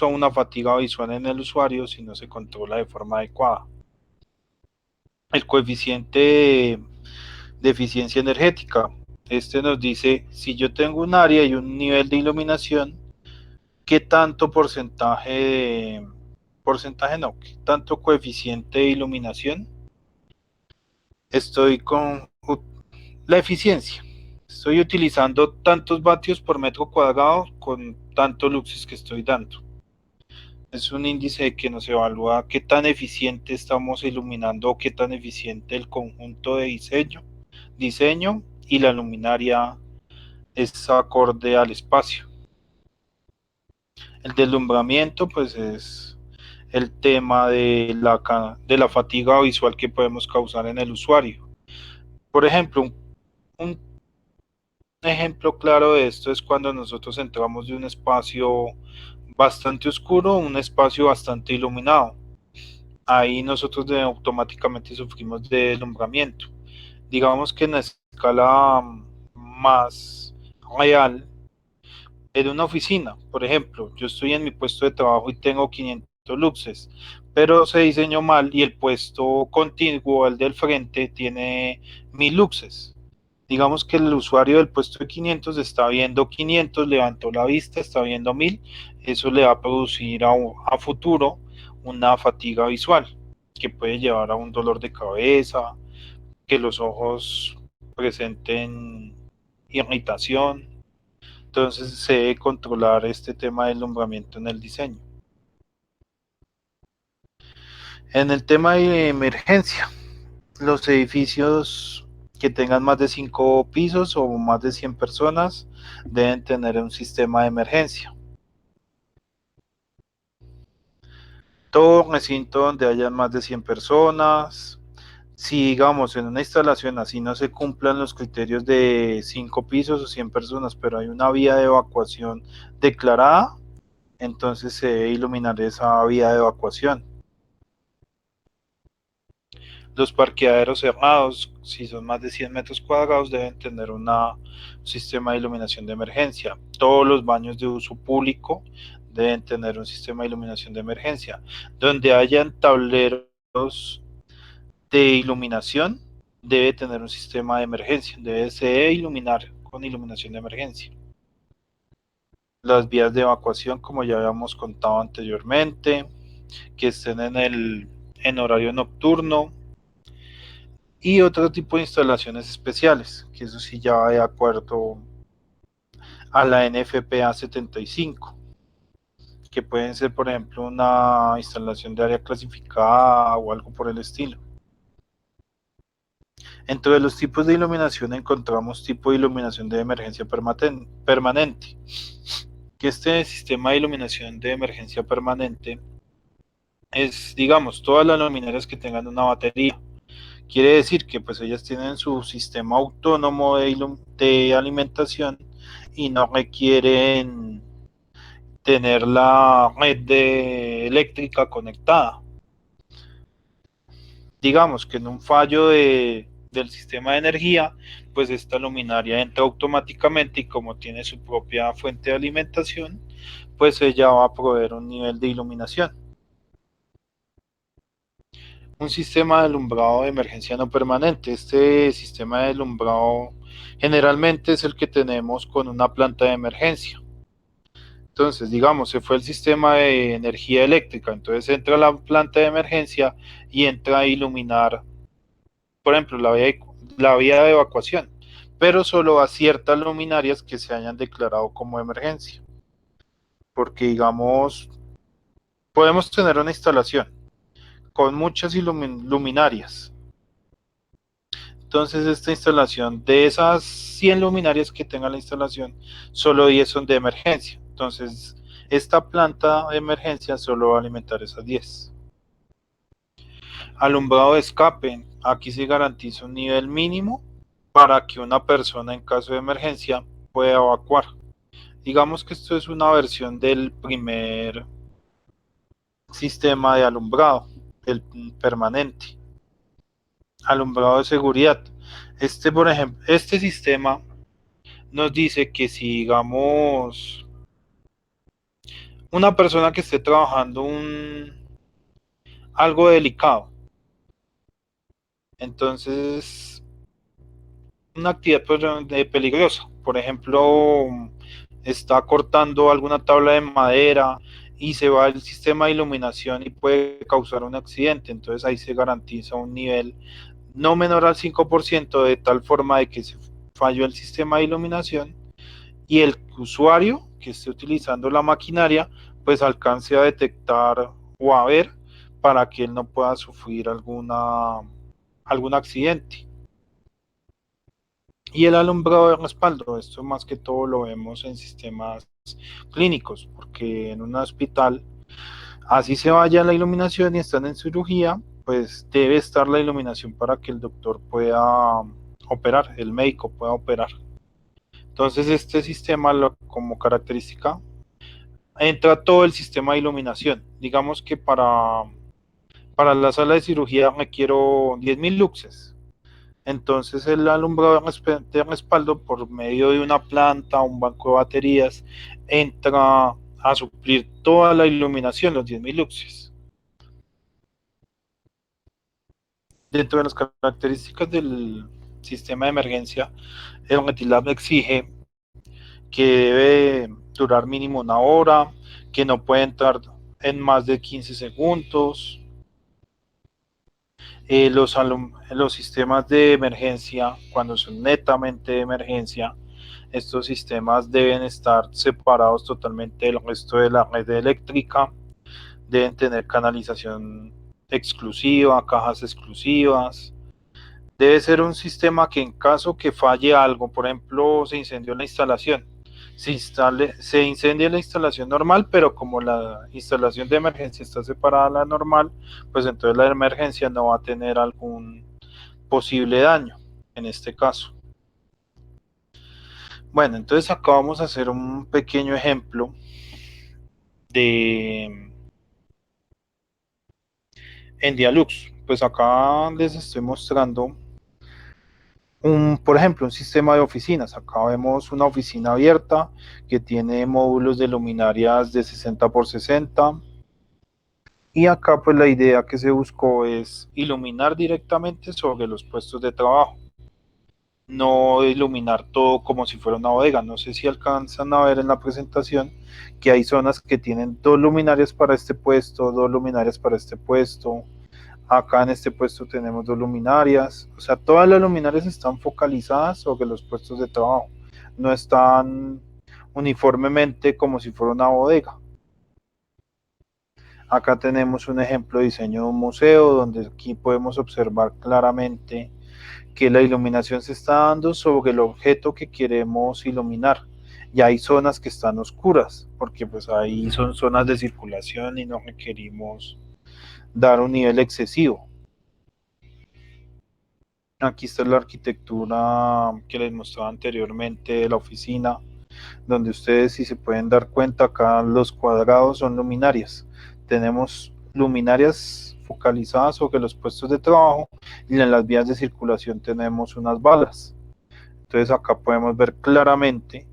una fatiga visual en el usuario si no se controla de forma adecuada. El coeficiente de eficiencia energética. Este nos dice, si yo tengo un área y un nivel de iluminación, ¿qué tanto porcentaje no, qué tanto coeficiente de iluminación estoy con la eficiencia? Estoy utilizando tantos vatios por metro cuadrado con tantos luxes que estoy dando. Es un índice que nos evalúa qué tan eficiente estamos iluminando o qué tan eficiente el conjunto de diseño y la luminaria es acorde al espacio. El deslumbramiento, pues es el tema de la fatiga visual que podemos causar en el usuario. Por ejemplo, un ejemplo claro de esto es cuando nosotros entramos de un espacio bastante oscuro a un espacio bastante iluminado. Ahí nosotros automáticamente sufrimos de deslumbramiento. Digamos que en la escala más real, en una oficina, por ejemplo, yo estoy en mi puesto de trabajo y tengo 500 luxes, pero se diseñó mal y el puesto contiguo al del frente tiene 1000 luxes. Digamos que el usuario del puesto de 500 está viendo 500, levantó la vista, está viendo 1000, eso le va a producir a futuro una fatiga visual que puede llevar a un dolor de cabeza, que los ojos presenten irritación. Entonces se debe controlar este tema del alumbramiento en el diseño. En el tema de emergencia, los edificios que tengan más de 5 pisos o más de 100 personas deben tener un sistema de emergencia. Todo recinto donde haya más de 100 personas, si digamos en una instalación así no se cumplan los criterios de 5 pisos o 100 personas, pero hay una vía de evacuación declarada, entonces se debe iluminar esa vía de evacuación. Los parqueaderos cerrados, si son más de 100 metros cuadrados, deben tener un sistema de iluminación de emergencia. Todos los baños de uso público deben tener un sistema de iluminación de emergencia. Donde hayan tableros de iluminación, debe tener un sistema de emergencia. Debe iluminar con iluminación de emergencia. Las vías de evacuación, como ya habíamos contado anteriormente, que estén en horario nocturno, y otro tipo de instalaciones especiales, que eso sí ya va de acuerdo a la NFPA 75, que pueden ser, por ejemplo, una instalación de área clasificada o algo por el estilo. Entre los tipos de iluminación encontramos tipo de iluminación de emergencia permanente, que este sistema de iluminación de emergencia permanente es, digamos, todas las luminarias que tengan una batería. Quiere decir que pues ellas tienen su sistema autónomo de alimentación y no requieren tener la eléctrica conectada. Digamos que en un fallo del sistema de energía, pues esta luminaria entra automáticamente y como tiene su propia fuente de alimentación, pues ella va a proveer un nivel de iluminación. Un sistema de alumbrado de emergencia no permanente. Este sistema de alumbrado generalmente es el que tenemos con una planta de emergencia. Entonces, digamos, se fue el sistema de energía eléctrica, entonces entra la planta de emergencia y entra a iluminar por ejemplo, la vía de evacuación, pero solo a ciertas luminarias que se hayan declarado como emergencia. Porque, digamos, podemos tener una instalación con muchas luminarias. Entonces, esta instalación, de esas 100 luminarias que tenga la instalación, solo 10 son de emergencia. Entonces, esta planta de emergencia solo va a alimentar esas 10. Alumbrado de escape. Aquí se garantiza un nivel mínimo para que una persona en caso de emergencia pueda evacuar. Digamos que esto es una versión del primer sistema de alumbrado, el permanente. Alumbrado de seguridad. Por ejemplo, este sistema nos dice que si, digamos, una persona que esté trabajando algo delicado, entonces una actividad peligrosa, por ejemplo, está cortando alguna tabla de madera y se va el sistema de iluminación y puede causar un accidente, entonces ahí se garantiza un nivel no menor al 5% de tal forma de que se falló el sistema de iluminación y el usuario que esté utilizando la maquinaria pues alcance a detectar o a ver para que él no pueda sufrir algún accidente. Y el alumbrado de respaldo, esto más que todo lo vemos en sistemas clínicos, porque en un hospital, así se vaya la iluminación y están en cirugía, pues debe estar la iluminación para que el doctor pueda operar, el médico pueda operar. Entonces este sistema como característica entra todo el sistema de iluminación. Digamos que para la sala de cirugía requiero 10.000 luxes. Entonces el alumbrado de respaldo por medio de una planta, un banco de baterías, entra a suplir toda la iluminación, los 10.000 luxes. Dentro de las características del sistema de emergencia, el Retilab exige que debe durar mínimo una hora, que no puede entrar en más de 15 segundos. Los sistemas de emergencia, cuando son netamente de emergencia, estos sistemas deben estar separados totalmente del resto de la red eléctrica, deben tener canalización exclusiva, cajas exclusivas. Debe ser un sistema que en caso que falle algo, por ejemplo, se incendió la instalación, se incendia la instalación normal, pero como la instalación de emergencia está separada de la normal, pues entonces la emergencia no va a tener algún posible daño en este caso. Bueno, entonces acá vamos a hacer un pequeño ejemplo de en Dialux. Pues acá les estoy mostrando por ejemplo, un sistema de oficinas. Acá vemos una oficina abierta que tiene módulos de luminarias de 60 por 60. Y acá pues la idea que se buscó es iluminar directamente sobre los puestos de trabajo. No iluminar todo como si fuera una bodega. No sé si alcanzan a ver en la presentación que hay zonas que tienen 2 luminarias para este puesto, 2 luminarias para este puesto. Acá en este puesto tenemos 2 luminarias, o sea, todas las luminarias están focalizadas sobre los puestos de trabajo, no están uniformemente como si fuera una bodega. Acá tenemos un ejemplo de diseño de un museo, donde aquí podemos observar claramente que la iluminación se está dando sobre el objeto que queremos iluminar. Y hay zonas que están oscuras, porque pues ahí son zonas de circulación y no requerimos dar un nivel excesivo. Aquí está la arquitectura que les mostraba anteriormente de la oficina, donde ustedes, si se pueden dar cuenta, acá los cuadrados son luminarias. Tenemos luminarias focalizadas sobre los puestos de trabajo y en las vías de circulación tenemos unas balas. Entonces acá podemos ver claramente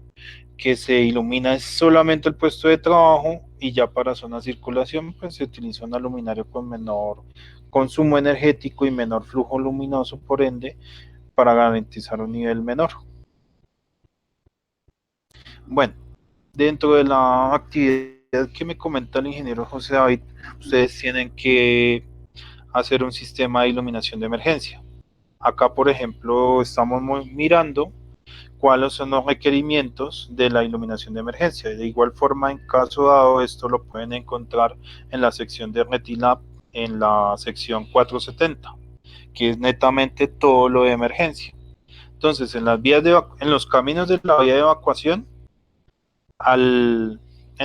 que se ilumina solamente el puesto de trabajo y ya para zona de circulación pues se utiliza una luminaria con menor consumo energético y menor flujo luminoso, por ende, para garantizar un nivel menor. Bueno, dentro de la actividad que me comenta el ingeniero José David, ustedes tienen que hacer un sistema de iluminación de emergencia. Acá, por ejemplo, estamos mirando cuáles son los requerimientos de la iluminación de emergencia. De igual forma, en caso dado, esto lo pueden encontrar en la sección de Retilab, en la sección 470, que es netamente todo lo de emergencia. Entonces, en los caminos de la vía de evacuación, en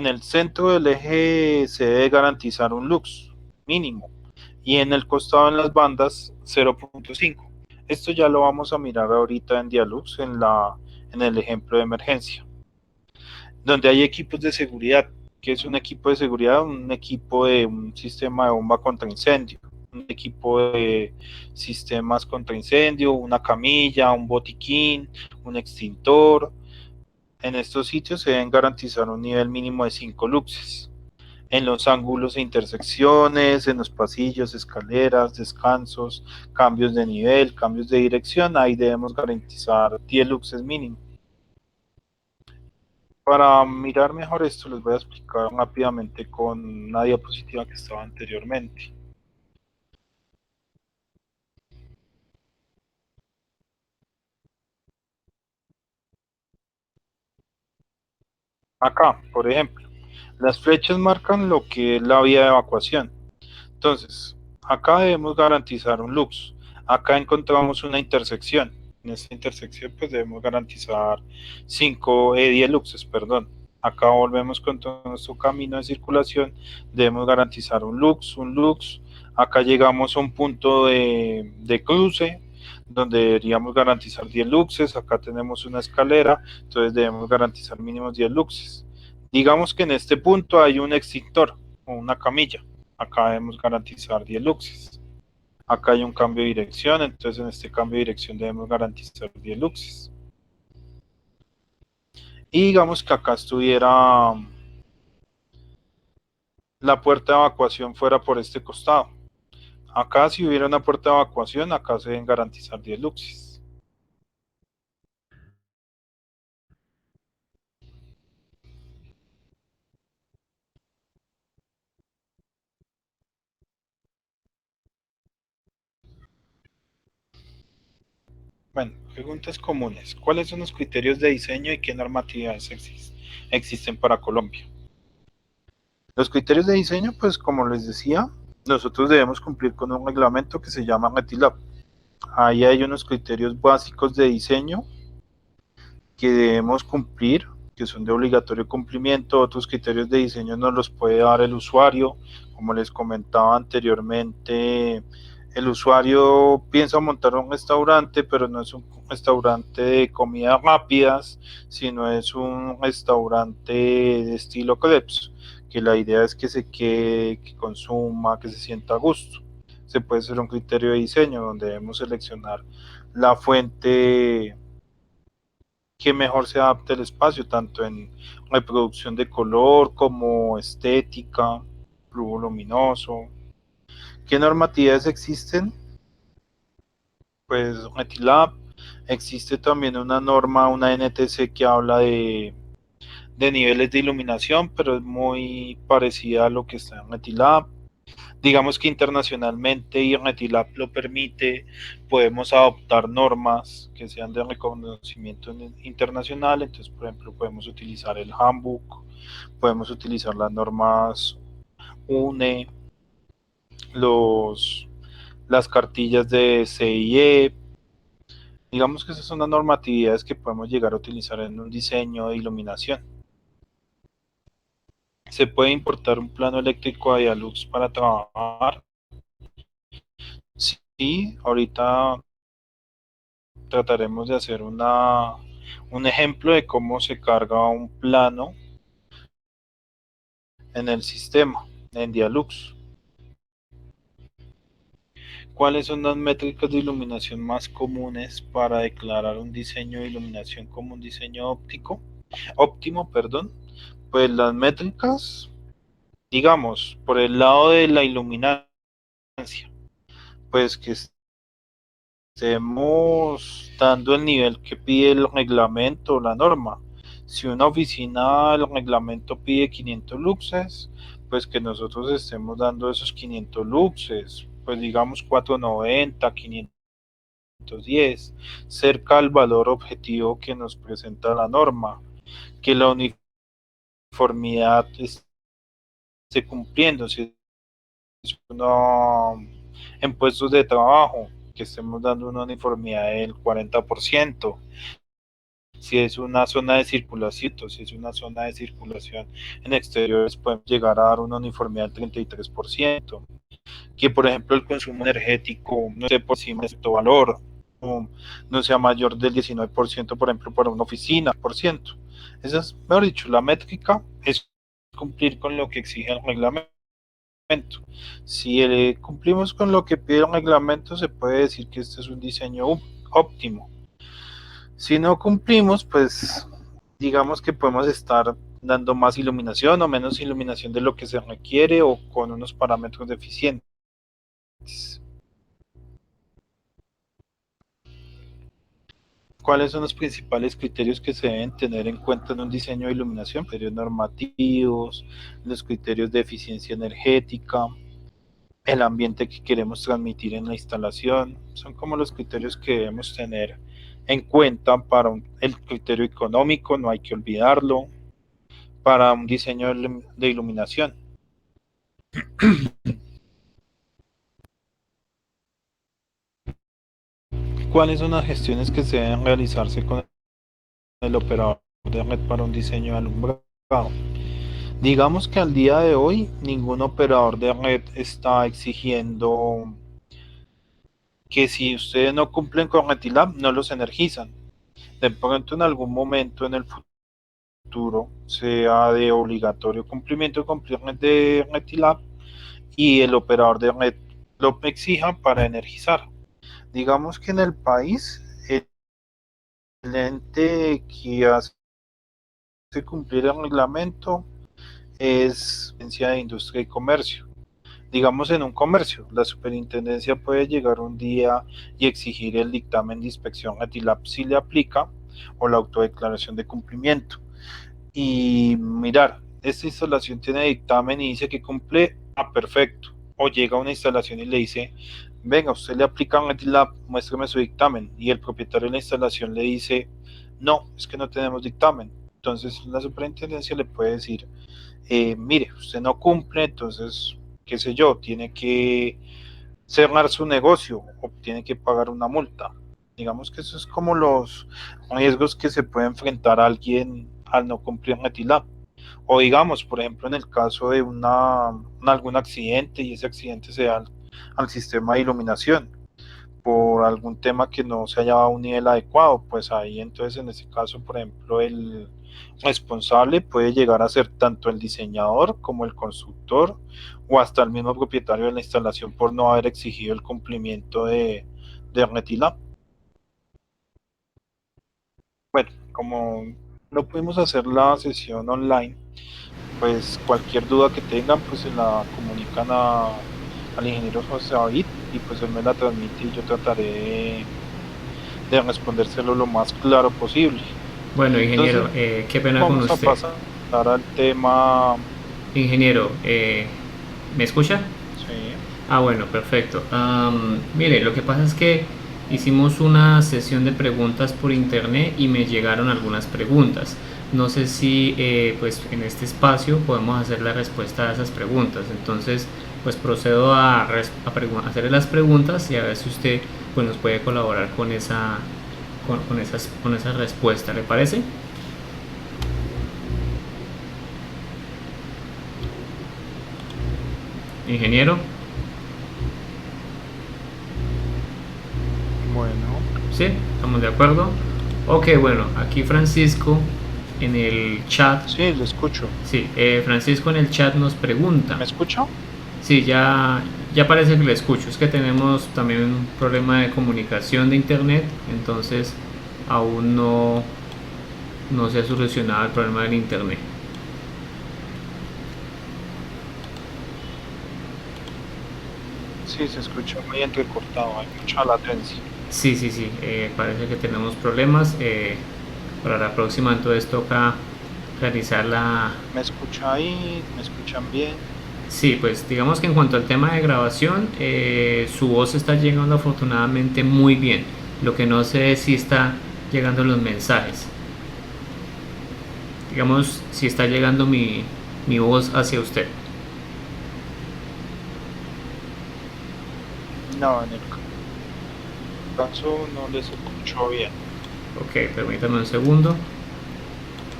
el centro del eje se debe garantizar un lux mínimo y en el costado en las bandas 0.5. Esto ya lo vamos a mirar ahorita en Dialux en el ejemplo de emergencia, donde hay equipos de seguridad. ¿Qué es un equipo de seguridad? Un equipo de un sistema de bomba contra incendio, un equipo de sistemas contra incendio, una camilla, un botiquín, un extintor. En estos sitios se deben garantizar un nivel mínimo de 5 luxes. En los ángulos e intersecciones, en los pasillos, escaleras, descansos, cambios de nivel, cambios de dirección, ahí debemos garantizar 10 luxes mínimo. Para mirar mejor esto, les voy a explicar rápidamente con una diapositiva que estaba anteriormente. Acá, por ejemplo, las flechas marcan lo que es la vía de evacuación. Entonces, acá debemos garantizar un lux. Acá encontramos una intersección. En esta intersección pues debemos garantizar 10 luxes, perdón. Acá volvemos con todo nuestro camino de circulación, debemos garantizar un lux, un lux. Acá llegamos a un punto de cruce, donde deberíamos garantizar 10 luxes. Acá tenemos una escalera, entonces debemos garantizar mínimos 10 luxes. Digamos que en este punto hay un extintor o una camilla. Acá debemos garantizar 10 luxes. Acá hay un cambio de dirección, entonces en este cambio de dirección debemos garantizar 10 luxes. Y digamos que acá estuviera la puerta de evacuación fuera por este costado. Acá si hubiera una puerta de evacuación, acá se deben garantizar 10 luxes. Bueno, preguntas comunes. ¿Cuáles son los criterios de diseño y qué normativas existen para Colombia? Los criterios de diseño, pues como les decía, nosotros debemos cumplir con un reglamento que se llama Retilab. Ahí hay unos criterios básicos de diseño que debemos cumplir, que son de obligatorio cumplimiento. Otros criterios de diseño nos los puede dar el usuario. Como les comentaba anteriormente, el usuario piensa montar un restaurante, pero no es un restaurante de comidas rápidas, sino es un restaurante de estilo crepes, que la idea es que se quede, que consuma, que se sienta a gusto. Se puede ser un criterio de diseño donde debemos seleccionar la fuente que mejor se adapte al espacio, tanto en reproducción de color como estética, flujo luminoso. ¿Qué normativas existen? Pues Retilab, existe también una norma, una NTC que habla de niveles de iluminación, pero es muy parecida a lo que está en Retilab. Digamos que internacionalmente y Retilab lo permite, podemos adoptar normas que sean de reconocimiento internacional. Entonces, por ejemplo, podemos utilizar el handbook, podemos utilizar las normas UNE, los, las cartillas de CIE. Digamos que esas son las normatividades que podemos llegar a utilizar en un diseño de iluminación. Se puede importar un plano eléctrico a Dialux para trabajar. Sí, ahorita trataremos de hacer un ejemplo de cómo se carga un plano en el sistema, en Dialux. ¿Cuáles son las métricas de iluminación más comunes para declarar un diseño de iluminación como un diseño óptimo, perdón? Pues las métricas, digamos, por el lado de la iluminancia, pues que estemos dando el nivel que pide el reglamento o la norma. Si una oficina, el reglamento pide 500 luxes, pues que nosotros estemos dando esos 500 luxes, pues digamos 490, 500 10, cerca al valor objetivo que nos presenta la norma, que la uniformidad esté cumpliendo, si es una, en puestos de trabajo, que estemos dando una uniformidad del 40%, si es una zona de circulación, si es una zona de circulación en exteriores, podemos llegar a dar una uniformidad del 33%, que por ejemplo el consumo energético no esté por encima de cierto valor, no sea mayor del 19%, por ejemplo, para una oficina, por ciento. Esa es, mejor dicho, la métrica es cumplir con lo que exige el reglamento. Si cumplimos con lo que pide el reglamento, se puede decir que este es un diseño óptimo. Si no cumplimos, pues digamos que podemos estar dando más iluminación o menos iluminación de lo que se requiere o con unos parámetros deficientes. ¿Cuáles son los principales criterios que se deben tener en cuenta en un diseño de iluminación? Criterios normativos, los criterios de eficiencia energética, el ambiente que queremos transmitir en la instalación. Son como los criterios que debemos tener en cuenta para el criterio económico, no hay que olvidarlo, para un diseño de iluminación. ¿Cuáles son las gestiones que se deben realizarse con el operador de red para un diseño de alumbrado? Digamos que al día de hoy ningún operador de red está exigiendo que si ustedes no cumplen con Retilab no los energizan. De pronto en algún momento en el futuro sea de obligatorio cumplimiento de Retilab y el operador de red lo exija para energizar. Digamos que en el país el ente que hace cumplir el reglamento es la Agencia de Industria y Comercio. Digamos en un comercio, la superintendencia puede llegar un día y exigir el dictamen de inspección Retilab si le aplica o la autodeclaración de cumplimiento. Y mirar, esta instalación tiene dictamen y dice que cumple, perfecto. O llega una instalación y le dice, venga, usted le aplica Retilab, muéstrame su dictamen. Y el propietario de la instalación le dice, no, es que no tenemos dictamen. Entonces la superintendencia le puede decir, mire, usted no cumple, entonces, qué sé yo, tiene que cerrar su negocio o tiene que pagar una multa. Digamos que eso es como los riesgos que se puede enfrentar a alguien al no cumplir Retilab. O digamos, por ejemplo, en el caso de algún accidente y ese accidente se da al sistema de iluminación por algún tema que no se haya dado a un nivel adecuado, pues ahí entonces en ese caso, por ejemplo, el responsable puede llegar a ser tanto el diseñador como el constructor o hasta el mismo propietario de la instalación por no haber exigido el cumplimiento de Retilab. Bueno, como no pudimos hacer la sesión online, pues cualquier duda que tengan, pues se la comunican al ingeniero José David y pues él me la transmite y yo trataré de respondérselo lo más claro posible. Bueno, ingeniero, qué pena con Vamos a usted. pasar al tema. Ingeniero, ¿me escucha? Sí. Ah, bueno, perfecto. Mire, lo que pasa es que hicimos una sesión de preguntas por internet y me llegaron algunas preguntas. No sé si pues en este espacio podemos hacer la respuesta a esas preguntas. Entonces, pues procedo a hacerle las preguntas y a ver si usted pues, nos puede colaborar con con esa respuesta. ¿Le parece? Ingeniero. Bueno. ¿Sí? ¿Estamos de acuerdo? Ok, bueno, aquí Francisco en el chat. Sí, lo escucho. Sí, Francisco en el chat nos pregunta. ¿Me escucha? Sí, ya parece que le escucho. Es que tenemos también un problema de comunicación de internet, entonces aún no se ha solucionado el problema del internet. Sí, se escucha muy entrecortado, hay mucha latencia. Sí, sí, sí, parece que tenemos problemas. Para la próxima entonces toca realizar la... ¿Me escucha ahí? ¿Me escuchan bien? Sí, pues digamos que en cuanto al tema de grabación, su voz está llegando afortunadamente muy bien. Lo que no sé es si está llegando los mensajes. Digamos, si está llegando mi voz hacia usted. No, en el caso no les escucho bien. Ok, permítame un segundo.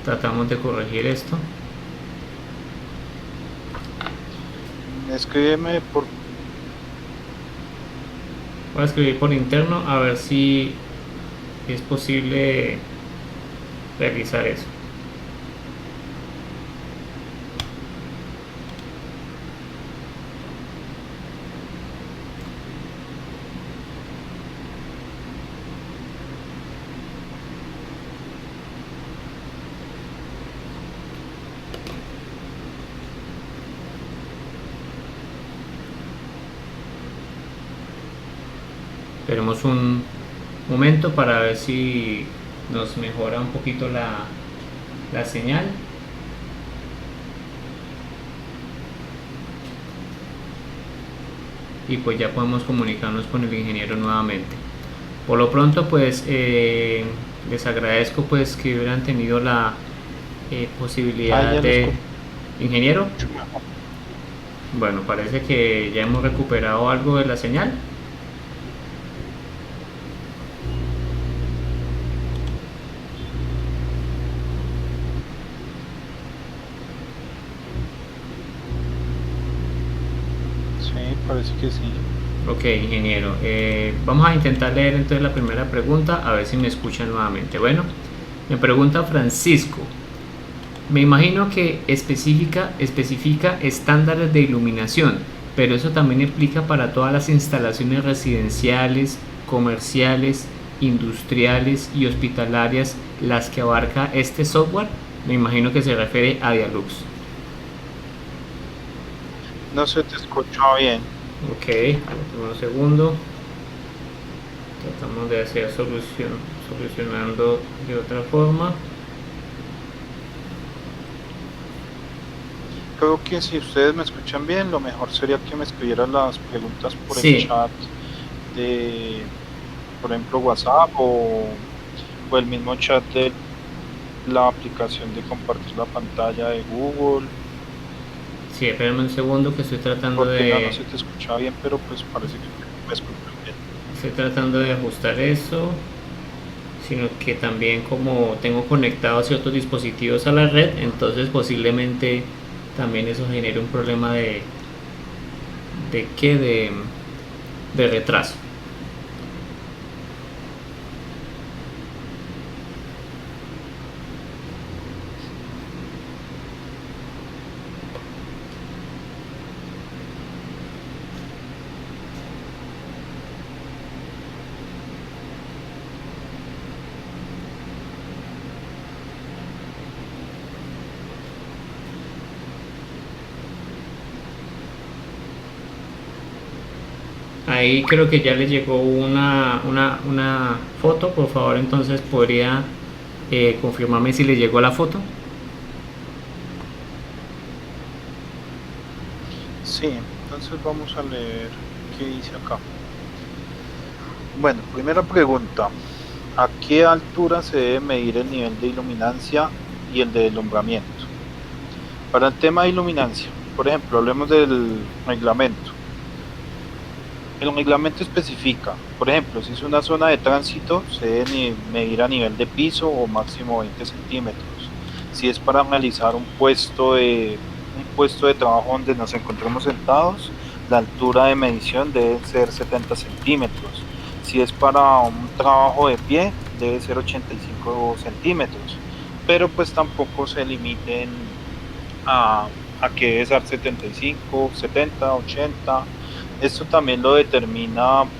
Tratamos de corregir esto. Escríbeme por... Voy a escribir por interno a ver si es posible realizar eso. Esperemos un momento para ver si nos mejora un poquito la señal. Y pues ya podemos comunicarnos con el ingeniero nuevamente. Por lo pronto pues les agradezco pues que hubieran tenido la posibilidad Ya lo de... escucho Ingeniero, mejor. bueno, parece que ya hemos recuperado algo de la señal. Sí, parece que sí. Ok, ingeniero. Vamos a intentar leer entonces la primera pregunta, a ver si me escuchan nuevamente. Bueno, me pregunta Francisco. Me imagino que especifica estándares de iluminación, pero eso también aplica para todas las instalaciones residenciales, comerciales, industriales y hospitalarias las que abarca este software. Me imagino que se refiere a Dialux. No se te escucha bien. Ok, un segundo. Tratamos de hacer solucionando de otra forma. Creo que si ustedes me escuchan bien, lo mejor sería que me escribieran las preguntas por el Sí, chat de, por ejemplo, WhatsApp o el mismo chat de la aplicación de compartir la pantalla de Google, sí, espérame un segundo que porque no se te escucha bien, pero pues parece que me escuchan bien. estoy tratando de ajustar eso, sino que también como tengo conectados ciertos dispositivos a la red, entonces posiblemente también eso genere un problema de qué de retraso. Ahí creo que ya le llegó una foto, por favor, entonces podría confirmarme si le llegó la foto. Sí, entonces vamos a leer qué dice acá. Bueno, primera pregunta. ¿A qué altura se debe medir el nivel de iluminancia y el de alumbramiento? Para el tema de iluminancia, por ejemplo, hablemos del reglamento. El reglamento especifica, por ejemplo, si es una zona de tránsito, se debe medir a nivel de piso o máximo 20 centímetros. Si es para realizar un puesto de trabajo donde nos encontremos sentados, la altura de medición debe ser 70 centímetros. Si es para un trabajo de pie, debe ser 85 centímetros. Pero pues tampoco se limiten a, a que debe ser 75, 70, 80. Esto también lo determina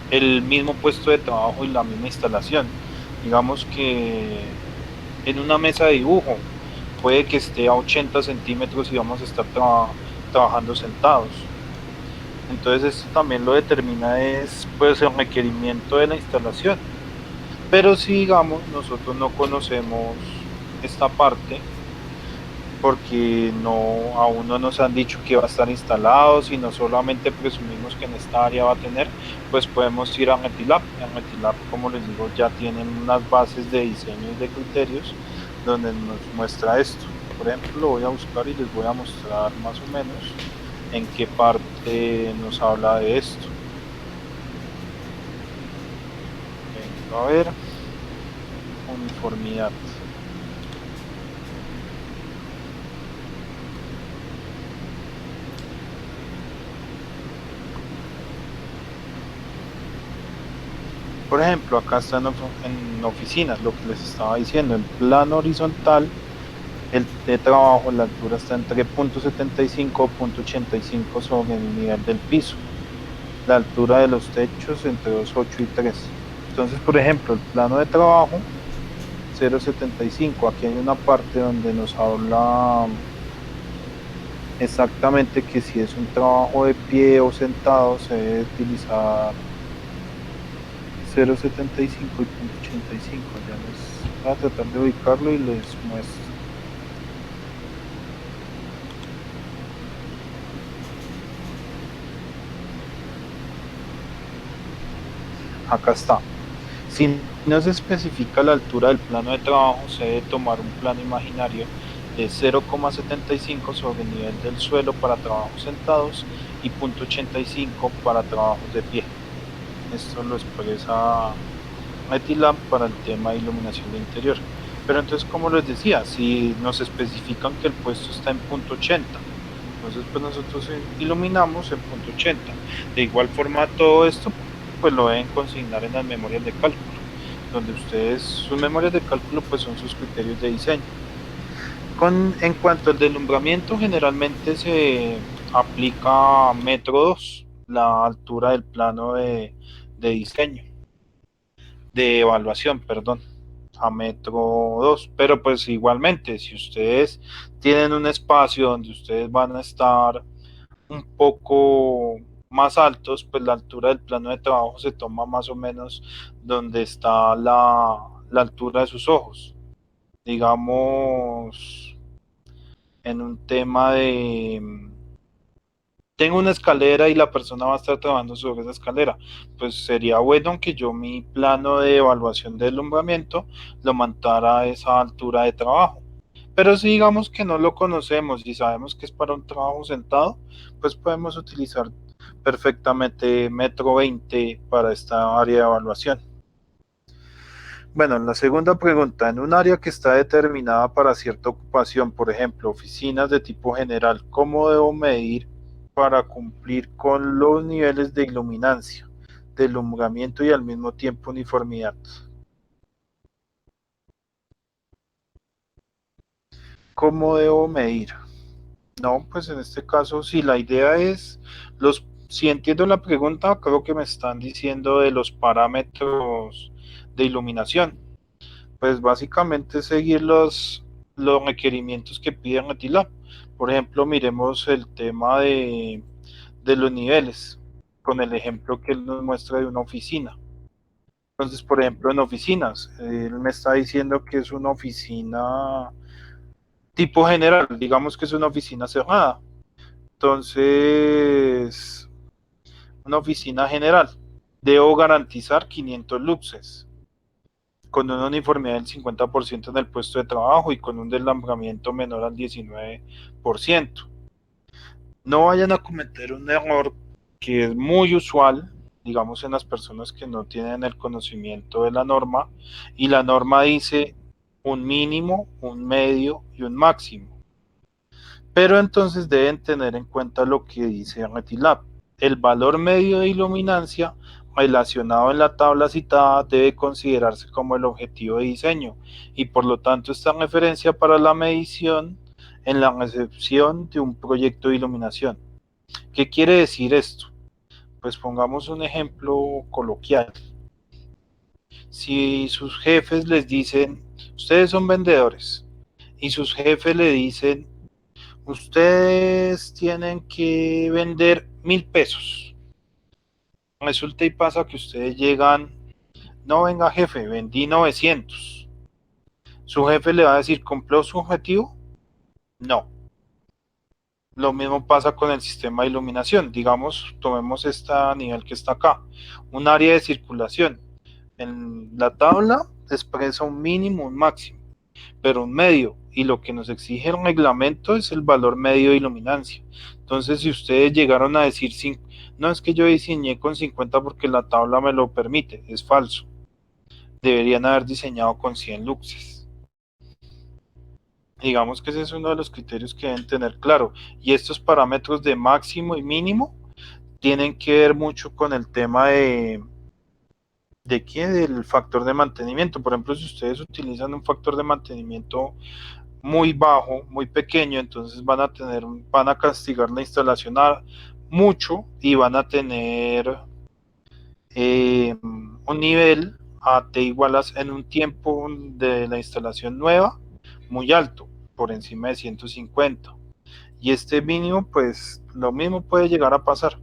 el mismo puesto de trabajo y la misma instalación. Digamos que en una mesa de dibujo puede que esté a 80 centímetros y vamos a estar trabajando sentados. Entonces esto también lo determina es pues el requerimiento de la instalación. Pero si digamos nosotros no conocemos esta parte, porque no, aún no nos han dicho que va a estar instalado, sino solamente presumimos que en esta área va a tener, pues podemos ir a Metilab. En Metilab, como les digo, ya tienen unas bases de diseño y de criterios donde nos muestra esto. Por ejemplo, lo voy a buscar y les voy a mostrar más o menos en qué parte nos habla de esto. Venga, a ver, uniformidad. Por ejemplo, acá está en oficinas, lo que les estaba diciendo, en plano horizontal, el de trabajo, la altura está entre 0.75 y 0.85 sobre el nivel del piso. La altura de los techos entre 2.8 y 3. Entonces, por ejemplo, el plano de trabajo, 0.75. Aquí hay una parte donde nos habla exactamente que si es un trabajo de pie o sentado, se debe utilizar 0.75 y 0.85. Ya les voy a tratar de ubicarlo y les muestro. Acá está. Si no se especifica la altura del plano de trabajo, se debe tomar un plano imaginario de 0,75 sobre el nivel del suelo para trabajos sentados y 0.85 para trabajos de pie. Esto lo expresa Metilab para el tema de iluminación de interior. Pero entonces, como les decía, si nos especifican que el puesto está en 0.80, entonces pues nosotros iluminamos en 0.80. De igual forma, todo esto pues lo deben consignar en las memorias de cálculo, donde ustedes, sus memorias de cálculo pues son sus criterios de diseño. En cuanto al deslumbramiento, generalmente se aplica metro 2, la altura del plano de diseño, de evaluación, perdón, a metro 2. Pero pues igualmente, si ustedes tienen un espacio donde ustedes van a estar un poco más altos, pues la altura del plano de trabajo se toma más o menos donde está la altura de sus ojos. Digamos, en un tema de, tengo una escalera y la persona va a estar trabajando sobre esa escalera, pues sería bueno que yo mi plano de evaluación de alumbramiento lo montara a esa altura de trabajo. Pero si digamos que no lo conocemos y sabemos que es para un trabajo sentado, pues podemos utilizar perfectamente metro 20 para esta área de evaluación. Bueno, la segunda pregunta, en un área que está determinada para cierta ocupación, por ejemplo, oficinas de tipo general, ¿cómo debo medir para cumplir con los niveles de iluminancia, de alumbramiento y al mismo tiempo uniformidad? ¿Cómo debo medir? No, pues en este caso, si la idea es, si entiendo la pregunta, creo que me están diciendo de los parámetros de iluminación. Pues básicamente seguir los requerimientos que pide Netilab. Por ejemplo, miremos el tema de los niveles, con el ejemplo que él nos muestra de una oficina. Entonces, por ejemplo, en oficinas, él me está diciendo que es una oficina tipo general, digamos que es una oficina cerrada. Entonces, una oficina general, debo garantizar 500 luxes, con una uniformidad del 50% en el puesto de trabajo y con un deslumbramiento menor al 19%. No vayan a cometer un error que es muy usual, digamos, en las personas que no tienen el conocimiento de la norma, y la norma dice un mínimo, un medio y un máximo. Pero entonces deben tener en cuenta lo que dice Retilab. El valor medio de iluminancia relacionado en la tabla citada debe considerarse como el objetivo de diseño y por lo tanto esta referencia para la medición en la recepción de un proyecto de iluminación. ¿Qué quiere decir esto? Pues pongamos un ejemplo coloquial. Si sus jefes les dicen, ustedes son vendedores, y sus jefes le dicen, ustedes tienen que vender 1.000 pesos. Resulta y pasa que ustedes llegan, no venga jefe, vendí 900. Su jefe le va a decir, ¿cumplió su objetivo? No. Lo mismo pasa con el sistema de iluminación. Digamos, tomemos este nivel que está acá, un área de circulación. En la tabla expresa un mínimo, un máximo, pero un medio. Y lo que nos exige el reglamento es el valor medio de iluminancia. Entonces, si ustedes llegaron a decir, no es que yo diseñé con 50 porque la tabla me lo permite, es falso. Deberían haber diseñado con 100 luxes. Digamos que ese es uno de los criterios que deben tener claro. Y estos parámetros de máximo y mínimo tienen que ver mucho con el tema de qué, del factor de mantenimiento. Por ejemplo, si ustedes utilizan un factor de mantenimiento muy bajo, muy pequeño, entonces van a castigar la instalación mucho y van a tener un nivel a T igual en un tiempo de la instalación nueva muy alto, por encima de 150. Y este mínimo, pues lo mismo puede llegar a pasar.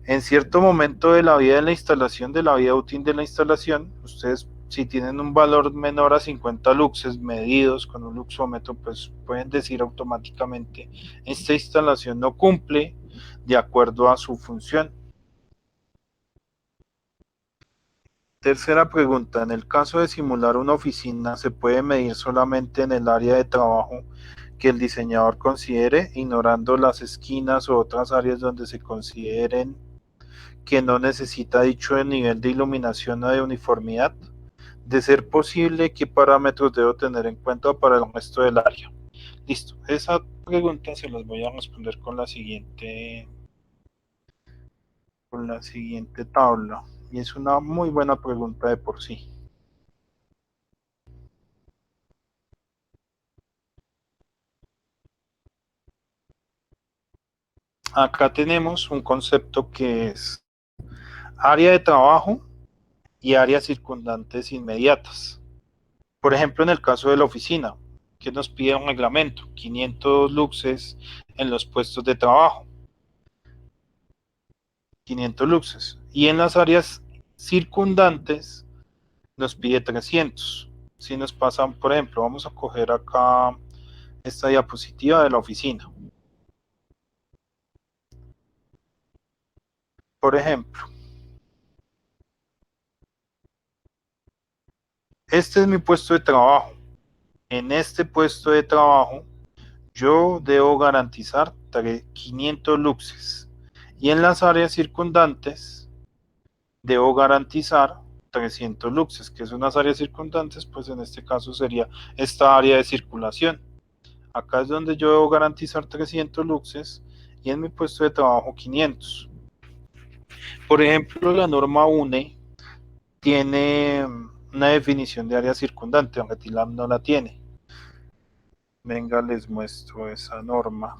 En cierto momento de la vida de la instalación, de la vida útil de la instalación, ustedes si tienen un valor menor a 50 luxes medidos con un luxómetro, pues pueden decir automáticamente, esta instalación no cumple de acuerdo a su función. Tercera pregunta, en el caso de simular una oficina, ¿se puede medir solamente en el área de trabajo que el diseñador considere, ignorando las esquinas o otras áreas donde se consideren que no necesita dicho nivel de iluminación o de uniformidad? De ser posible, ¿qué parámetros debo tener en cuenta para el resto del área? Listo, esa pregunta se las voy a responder con la siguiente tabla. Y es una muy buena pregunta de por sí. Acá tenemos un concepto que es área de trabajo y áreas circundantes inmediatas. Por ejemplo, en el caso de la oficina, que nos pide un reglamento, 500 luxes en los puestos de trabajo, 500 luxes. Y en las áreas circundantes nos pide 300. Si nos pasan, por ejemplo, vamos a coger acá esta diapositiva de la oficina. Por ejemplo, este es mi puesto de trabajo. En este puesto de trabajo yo debo garantizar 500 luxes y en las áreas circundantes debo garantizar 300 luxes, que son unas áreas circundantes, pues en este caso sería esta área de circulación. Acá es donde yo debo garantizar 300 luxes y en mi puesto de trabajo 500. Por ejemplo, la norma UNE tiene una definición de área circundante, aunque TILAM no la tiene. Venga, les muestro esa norma.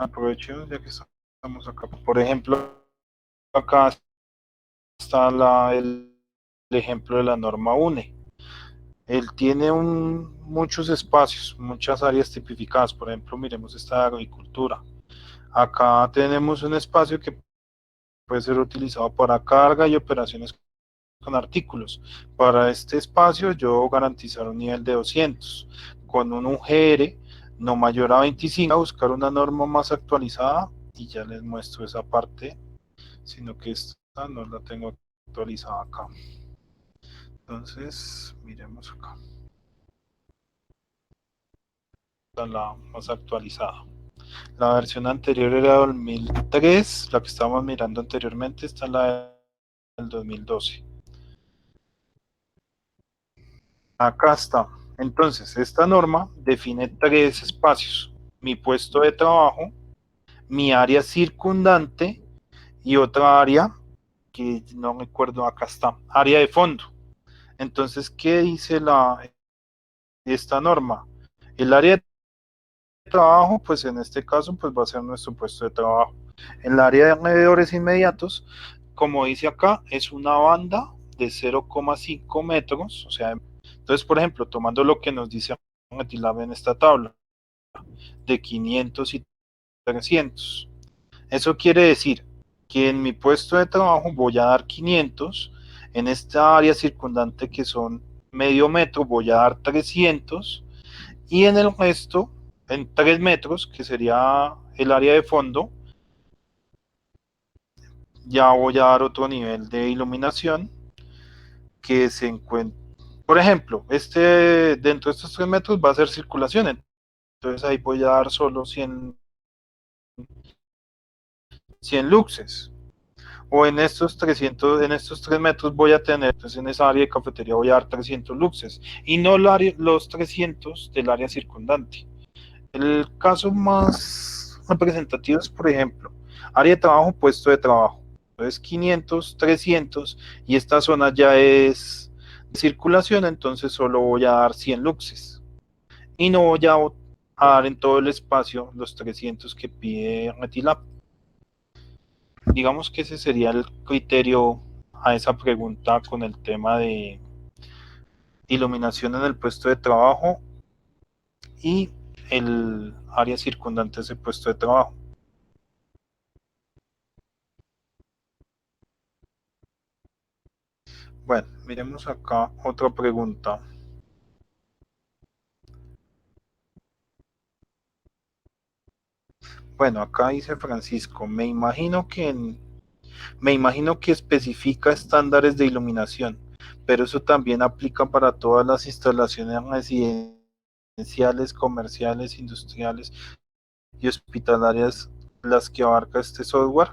Aprovecho ya que estamos acá. Por ejemplo, acá está el ejemplo de la norma UNE. Él tiene muchos espacios, muchas áreas tipificadas. Por ejemplo, miremos esta de agricultura. Acá tenemos un espacio que puede ser utilizado para carga y operaciones con artículos. Para este espacio yo debo garantizar un nivel de 200 con un UGR no mayor a 25, a buscar una norma más actualizada y ya les muestro esa parte, sino que esta no la tengo actualizada acá. Entonces, miremos acá. Esta es la más actualizada. La versión anterior era 2003, la que estábamos mirando anteriormente está en la del 2012. Acá está. Entonces, esta norma define tres espacios. Mi puesto de trabajo, mi área circundante y otra área que no recuerdo, acá está, área de fondo. Entonces, ¿qué dice esta norma? El área de trabajo, pues en este caso, pues va a ser nuestro puesto de trabajo. En el área de alrededores inmediatos, como dice acá, es una banda de 0,5 metros, o sea, entonces, por ejemplo, tomando lo que nos dice Metilab en esta tabla, de 500 y 300. Eso quiere decir que en mi puesto de trabajo voy a dar 500, en esta área circundante que son medio metro voy a dar 300 y en el resto, en 3 metros, que sería el área de fondo, ya voy a dar otro nivel de iluminación que se encuentra. Por ejemplo, dentro de estos 3 metros va a ser circulación, entonces ahí voy a dar solo 100 luxes. O en estos 300, en estos 3 metros voy a tener, entonces en esa área de cafetería voy a dar 300 luxes y no los 300 del área circundante. El caso más representativo es, por ejemplo, área de trabajo, puesto de trabajo. Entonces 500, 300 y esta zona ya es de circulación, entonces solo voy a dar 100 luxes y no voy a dar en todo el espacio los 300 que pide Retilab. Digamos que ese sería el criterio a esa pregunta con el tema de iluminación en el puesto de trabajo y el área circundante a ese puesto de trabajo. Bueno, miremos acá otra pregunta. Bueno, acá dice Francisco, me imagino que especifica estándares de iluminación, pero eso también aplica para todas las instalaciones residenciales, comerciales, industriales y hospitalarias las que abarca este software.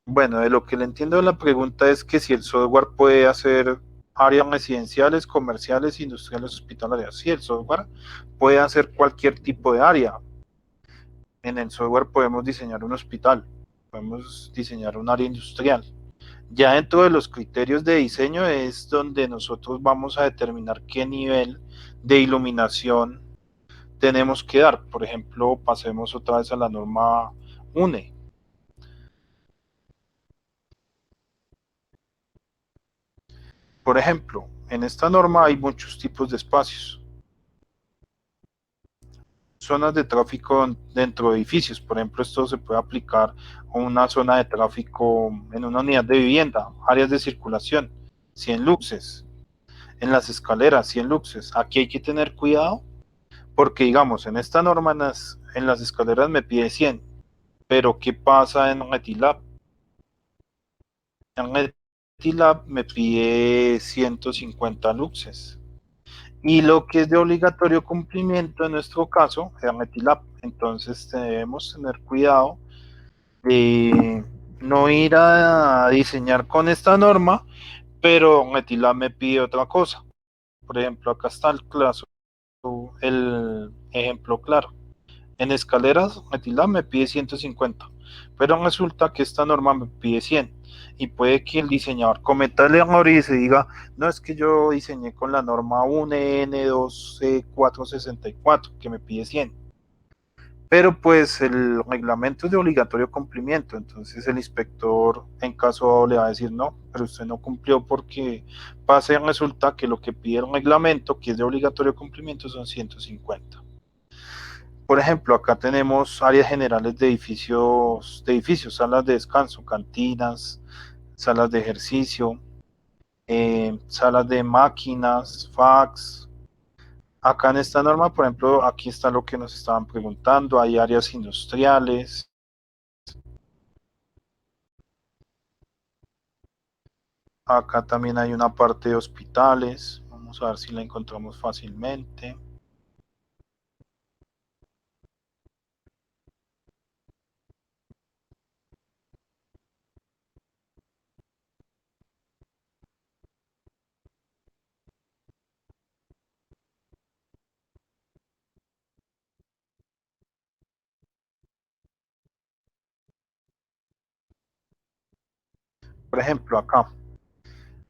Bueno, de lo que le entiendo de la pregunta es que si el software puede hacer áreas residenciales, comerciales, industriales, hospitalarias. Sí, el software puede hacer cualquier tipo de área. En el software podemos diseñar un hospital, podemos diseñar un área industrial. Ya dentro de los criterios de diseño es donde nosotros vamos a determinar qué nivel de iluminación tenemos que dar. Por ejemplo, pasemos otra vez a la norma UNE. Por ejemplo, en esta norma hay muchos tipos de espacios. Zonas de tráfico dentro de edificios, por ejemplo, esto se puede aplicar a una zona de tráfico en una unidad de vivienda, áreas de circulación, 100 luxes, en las escaleras, 100 luxes. Aquí hay que tener cuidado porque, digamos, en esta norma en las escaleras me pide 100, pero ¿qué pasa en Retilab? En Retilab me pide 150 luxes. Y lo que es de obligatorio cumplimiento en nuestro caso es Metilab. Entonces debemos tener cuidado de no ir a diseñar con esta norma, pero Metilab me pide otra cosa. Por ejemplo, acá está el ejemplo claro. En escaleras, Metilab me pide 150, pero resulta que esta norma me pide 100 y puede que el diseñador cometa el error y se diga, no, es que yo diseñé con la norma 1N2464 que me pide 100, pero pues el reglamento es de obligatorio cumplimiento, entonces el inspector en caso le va a decir, no, pero usted no cumplió porque pasa y resulta que lo que pide el reglamento, que es de obligatorio cumplimiento, son 150. Por ejemplo, acá tenemos áreas generales de edificios, salas de descanso, cantinas, salas de ejercicio, salas de máquinas, fax. Acá en esta norma, por ejemplo, aquí está lo que nos estaban preguntando, hay áreas industriales, acá también hay una parte de hospitales, vamos a ver si la encontramos fácilmente. Por ejemplo, acá,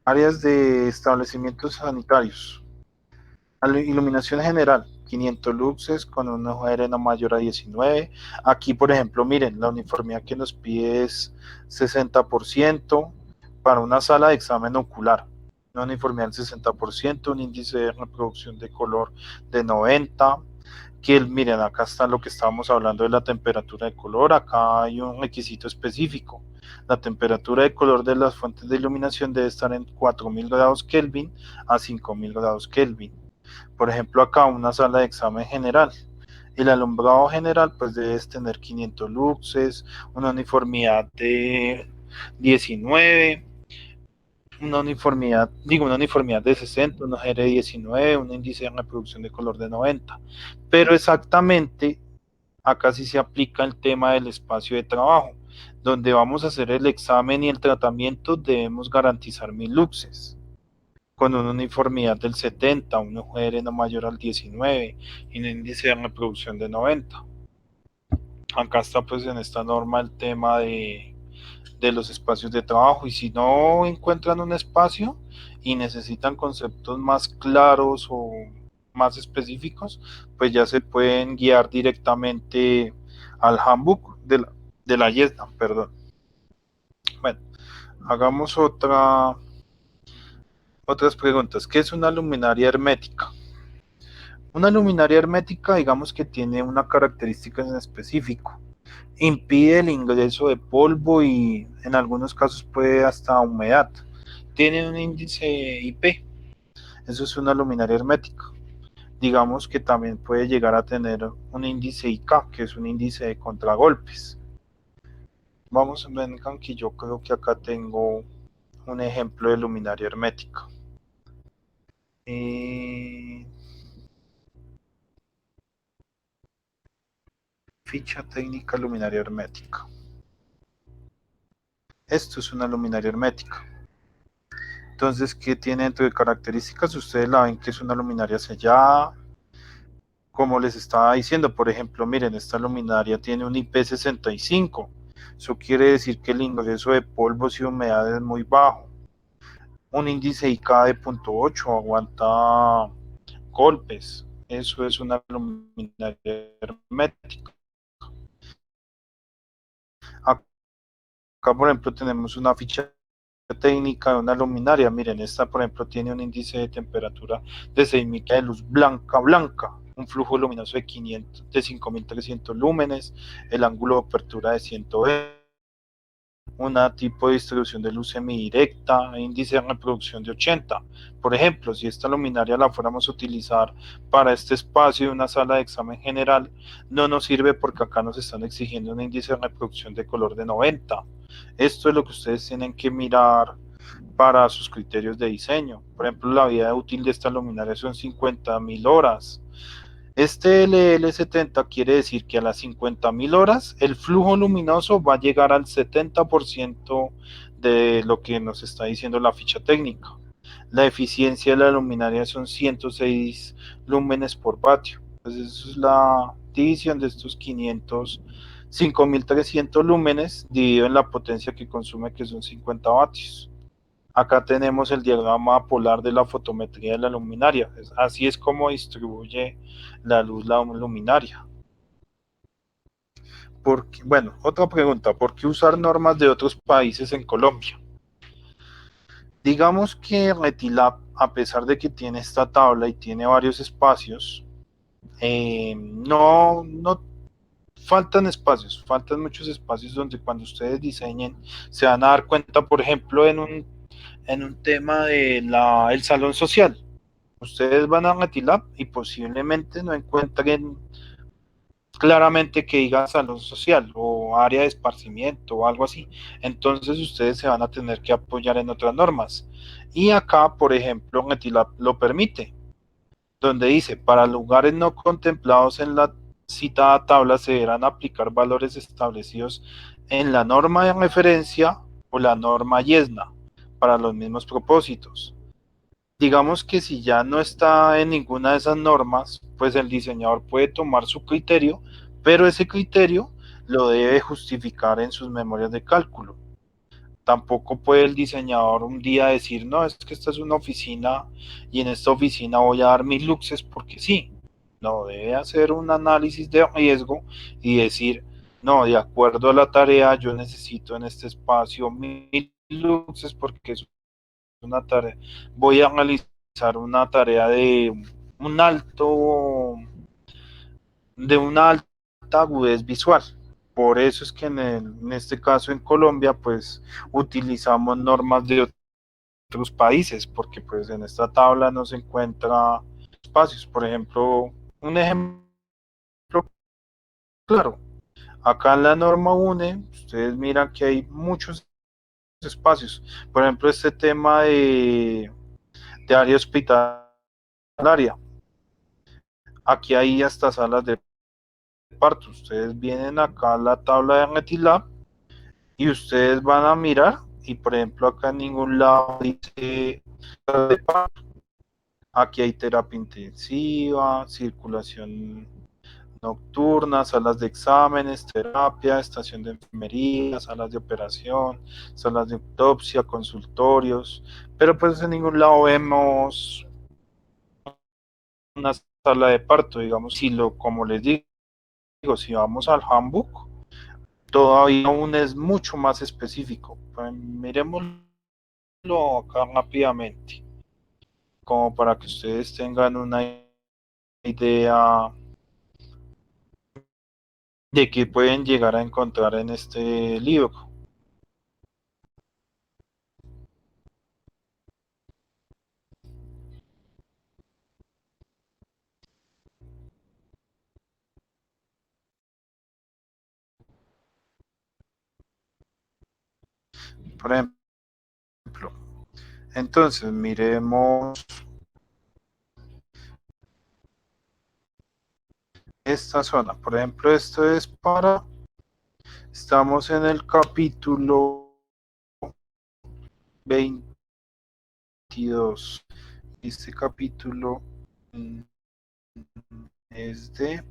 áreas de establecimientos sanitarios. Iluminación general, 500 luxes con una UR no mayor a 19. Aquí, por ejemplo, miren, la uniformidad que nos pide es 60% para una sala de examen ocular. Una uniformidad del 60%, un índice de reproducción de color de 90. Que miren, acá está lo que estábamos hablando de la temperatura de color. Acá hay un requisito específico. La temperatura de color de las fuentes de iluminación debe estar en 4000 grados Kelvin a 5000 grados Kelvin. Por ejemplo, acá una sala de examen general. El alumbrado general pues debe tener 500 luxes, una uniformidad de 19, una uniformidad de 60, una G de 19, un índice de reproducción de color de 90. Pero exactamente acá sí se aplica el tema del espacio de trabajo. Donde vamos a hacer el examen y el tratamiento debemos garantizar 1000 luxes con una uniformidad del 70, un UR no mayor al 19 y un índice de reproducción de 90. Acá está pues en esta norma el tema de los espacios de trabajo, y si no encuentran un espacio y necesitan conceptos más claros o más específicos, pues ya se pueden guiar directamente al handbook de la YESNA, perdón. Bueno, hagamos otras preguntas. ¿Qué es una luminaria hermética? Una luminaria hermética, digamos que tiene una característica en específico. Impide el ingreso de polvo y en algunos casos puede hasta humedad. Tiene un índice IP. Eso es una luminaria hermética. Digamos que también puede llegar a tener un índice IK, que es un índice de contragolpes. Vamos a ver que yo creo que acá tengo un ejemplo de luminaria hermética. Ficha técnica luminaria hermética. Esto es una luminaria hermética. Entonces, ¿qué tiene dentro de características? Ustedes la ven que es una luminaria sellada. Como les estaba diciendo, por ejemplo, miren, esta luminaria tiene un IP65. Eso quiere decir que el ingreso de polvos y humedad es muy bajo. Un índice IK de 0.8 aguanta golpes. Eso es una luminaria hermética. Acá, por ejemplo, tenemos una ficha técnica de una luminaria. Miren, esta, por ejemplo, tiene un índice de temperatura de 6000 de luz blanca, un flujo luminoso de 5300 lúmenes, el ángulo de apertura de 120, una tipo de distribución de luz semidirecta, índice de reproducción de 80. Por ejemplo, si esta luminaria la fuéramos a utilizar para este espacio de una sala de examen general, no nos sirve porque acá nos están exigiendo un índice de reproducción de color de 90. Esto es lo que ustedes tienen que mirar para sus criterios de diseño. Por ejemplo, la vida útil de esta luminaria son 50.000 horas. Este LL70 quiere decir que a las 50.000 horas el flujo luminoso va a llegar al 70% de lo que nos está diciendo la ficha técnica. La eficiencia de la luminaria son 106 lúmenes por vatio. Entonces, eso es la división de estos 5.300 lúmenes dividido en la potencia que consume, que son 50 vatios. Acá tenemos el diagrama polar de la fotometría de la luminaria. Así es como distribuye la luz la luminaria. Bueno, otra pregunta, ¿por qué usar normas de otros países en Colombia? Digamos que Retilab, a pesar de que tiene esta tabla y tiene varios espacios, no faltan espacios, faltan muchos espacios donde cuando ustedes diseñen se van a dar cuenta, por ejemplo, en un tema el salón social. Ustedes van a Retilab y posiblemente no encuentren claramente que diga salón social o área de esparcimiento o algo así. Entonces ustedes se van a tener que apoyar en otras normas. Y acá, por ejemplo, Retilab lo permite, donde dice, para lugares no contemplados en la citada tabla se deberán aplicar valores establecidos en la norma de referencia o la norma YESNA para los mismos propósitos. Digamos que si ya no está en ninguna de esas normas, pues el diseñador puede tomar su criterio, pero ese criterio lo debe justificar en sus memorias de cálculo. Tampoco puede el diseñador un día decir, no, es que esta es una oficina y en esta oficina voy a dar mil luxes porque sí. No, debe hacer un análisis de riesgo y decir, no, de acuerdo a la tarea, yo necesito en este espacio mil luxes porque es una tarea. Voy a realizar una tarea un alto, de una alta agudez visual. Por eso es que en este caso en Colombia, pues utilizamos normas de otros países, porque pues en esta tabla no se encuentra espacios. Por ejemplo, un ejemplo claro, acá en la norma UNE, ustedes miran que hay muchos espacios. Por ejemplo, este tema de área hospitalaria. Aquí hay hasta salas de parto. Ustedes vienen acá a la tabla de Retilab y ustedes van a mirar y por ejemplo acá en ningún lado dice de parto. Aquí hay terapia intensiva, circulación nocturna, salas de exámenes, terapia, estación de enfermería, salas de operación, salas de autopsia, consultorios, pero pues en ningún lado vemos una sala de parto, digamos, si lo, como les digo, si vamos al handbook, todavía aún es mucho más específico. Pues, miremoslo acá rápidamente, como para que ustedes tengan una idea de qué pueden llegar a encontrar en este libro. Por ejemplo, entonces miremos esta zona. Por ejemplo, esto es para, estamos en el capítulo 22. Este capítulo es de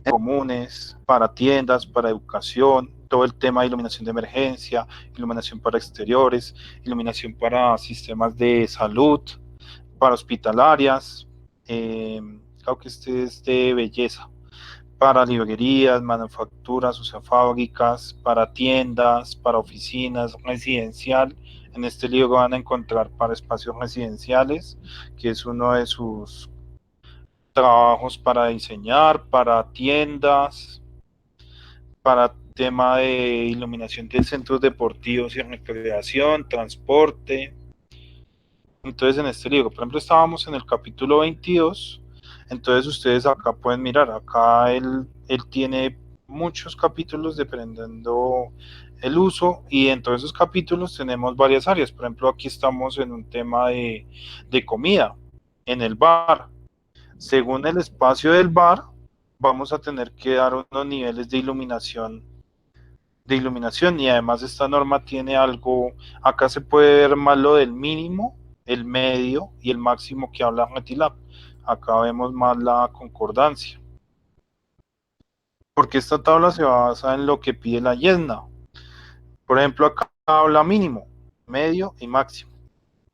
comunes, para tiendas, para educación, todo el tema de iluminación de emergencia, iluminación para exteriores, iluminación para sistemas de salud, para hospitalarias, creo que este es de belleza, para librerías, manufacturas, o sea, fábricas, para tiendas, para oficinas, residencial. En este libro van a encontrar para espacios residenciales, que es uno de sus trabajos para diseñar, para tiendas, para tema de iluminación de centros deportivos y recreación, transporte. Entonces en este libro, por ejemplo, estábamos en el capítulo 22, entonces ustedes acá pueden mirar, acá él tiene muchos capítulos dependiendo el uso y dentro de esos capítulos tenemos varias áreas, por ejemplo aquí estamos en un tema de comida, en el bar, según el espacio del bar vamos a tener que dar unos niveles de iluminación y además esta norma tiene algo, acá se puede ver más lo del mínimo, el medio y el máximo que habla Retilab. Acá vemos más la concordancia. Porque esta tabla se basa en lo que pide la YESNA. Por ejemplo, acá habla mínimo, medio y máximo.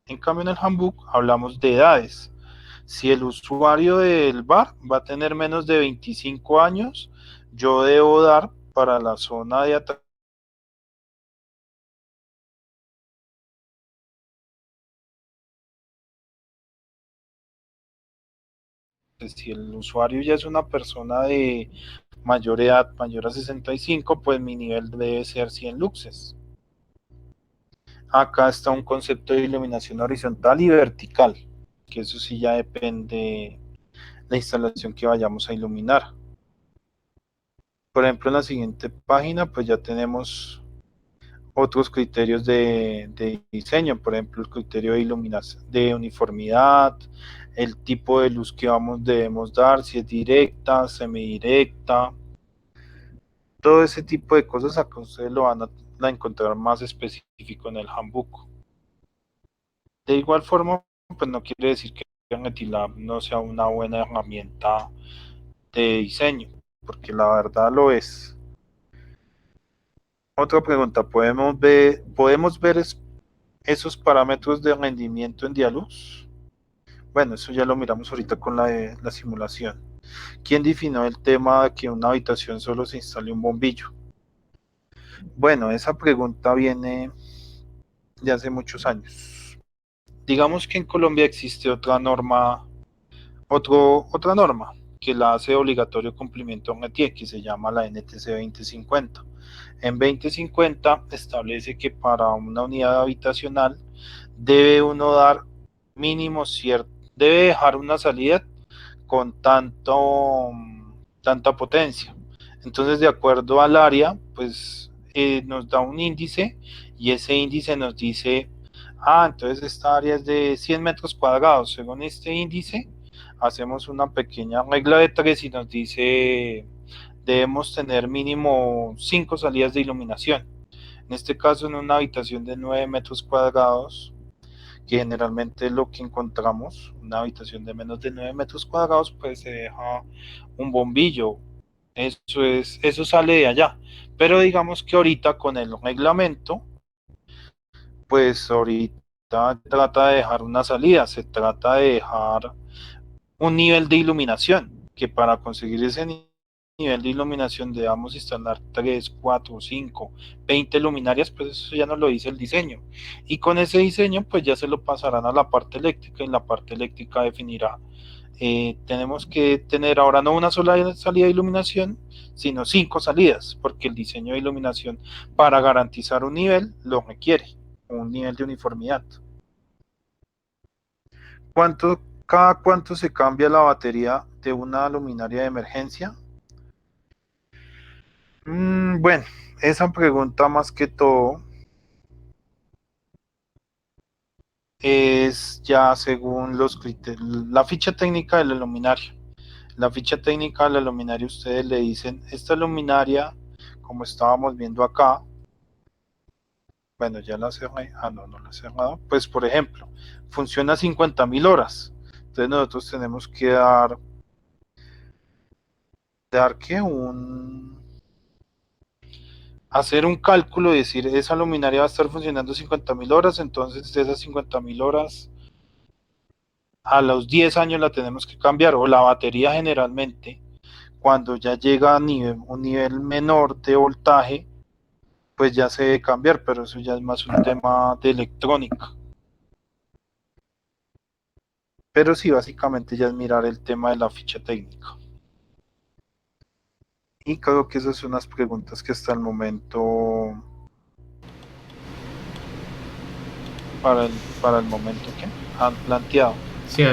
En cambio, en el handbook hablamos de edades. Si el usuario del bar va a tener menos de 25 años, yo debo dar para la zona de atrás si el usuario ya es una persona de mayor edad, mayor a 65, pues mi nivel debe ser 100 luxes. Acá está un concepto de iluminación horizontal y vertical, que eso sí ya depende de la instalación que vayamos a iluminar. Por ejemplo, en la siguiente página, pues ya tenemos otros criterios de diseño, por ejemplo, el criterio de iluminación, de uniformidad, el tipo de luz que debemos dar, si es directa, semidirecta, todo ese tipo de cosas acá ustedes a encontrar más específico en el handbook. De igual forma, pues no quiere decir que GetLab no sea una buena herramienta de diseño, porque la verdad lo es. Otra pregunta, ¿podemos ver esos parámetros de rendimiento en Dialux? Bueno, eso ya lo miramos ahorita con la simulación. ¿Quién definió el tema de que en una habitación solo se instale un bombillo? Bueno, esa pregunta viene de hace muchos años. Digamos que en Colombia existe otra norma que la hace obligatorio cumplimiento en ETIE, que se llama la NTC 2050. En 2050 establece que para una unidad habitacional debe uno dar mínimo cierto, debe dejar una salida con tanta potencia. Entonces, de acuerdo al área, pues nos da un índice y ese índice nos dice, entonces esta área es de 100 metros cuadrados. Según este índice, hacemos una pequeña regla de 3 y nos dice, debemos tener mínimo 5 salidas de iluminación. En este caso, en una habitación de 9 metros cuadrados, que generalmente es lo que encontramos, una habitación de menos de 9 metros cuadrados, pues se deja un bombillo. Eso sale de allá. Pero digamos que ahorita con el reglamento, pues ahorita trata de dejar una salida, se trata de dejar un nivel de iluminación, que para conseguir ese nivel de iluminación debamos instalar 3, 4, 5, 20 luminarias, pues eso ya nos lo dice el diseño. Y con ese diseño, pues ya se lo pasarán a la parte eléctrica y la parte eléctrica definirá. Tenemos que tener ahora no una sola salida de iluminación, sino 5 salidas, porque el diseño de iluminación para garantizar un nivel lo requiere, un nivel de uniformidad. ¿Cada cuánto se cambia la batería de una luminaria de emergencia? Bueno, esa pregunta más que todo es ya según los criterios, la ficha técnica de la luminaria. La ficha técnica de la luminaria ustedes le dicen, esta luminaria, como estábamos viendo acá, bueno, ya la cerré, no la he cerrado, pues por ejemplo, funciona 50.000 horas. Entonces nosotros tenemos que dar que hacer un cálculo y decir, esa luminaria va a estar funcionando 50.000 horas, entonces de esas 50.000 horas, a los 10 años la tenemos que cambiar, o la batería generalmente, cuando ya llega a un nivel menor de voltaje, pues ya se debe cambiar, pero eso ya es más un tema de electrónica. Pero sí, básicamente ya es mirar el tema de la ficha técnica. Y creo que esas son las preguntas que hasta el momento, para el momento que han planteado. Sí,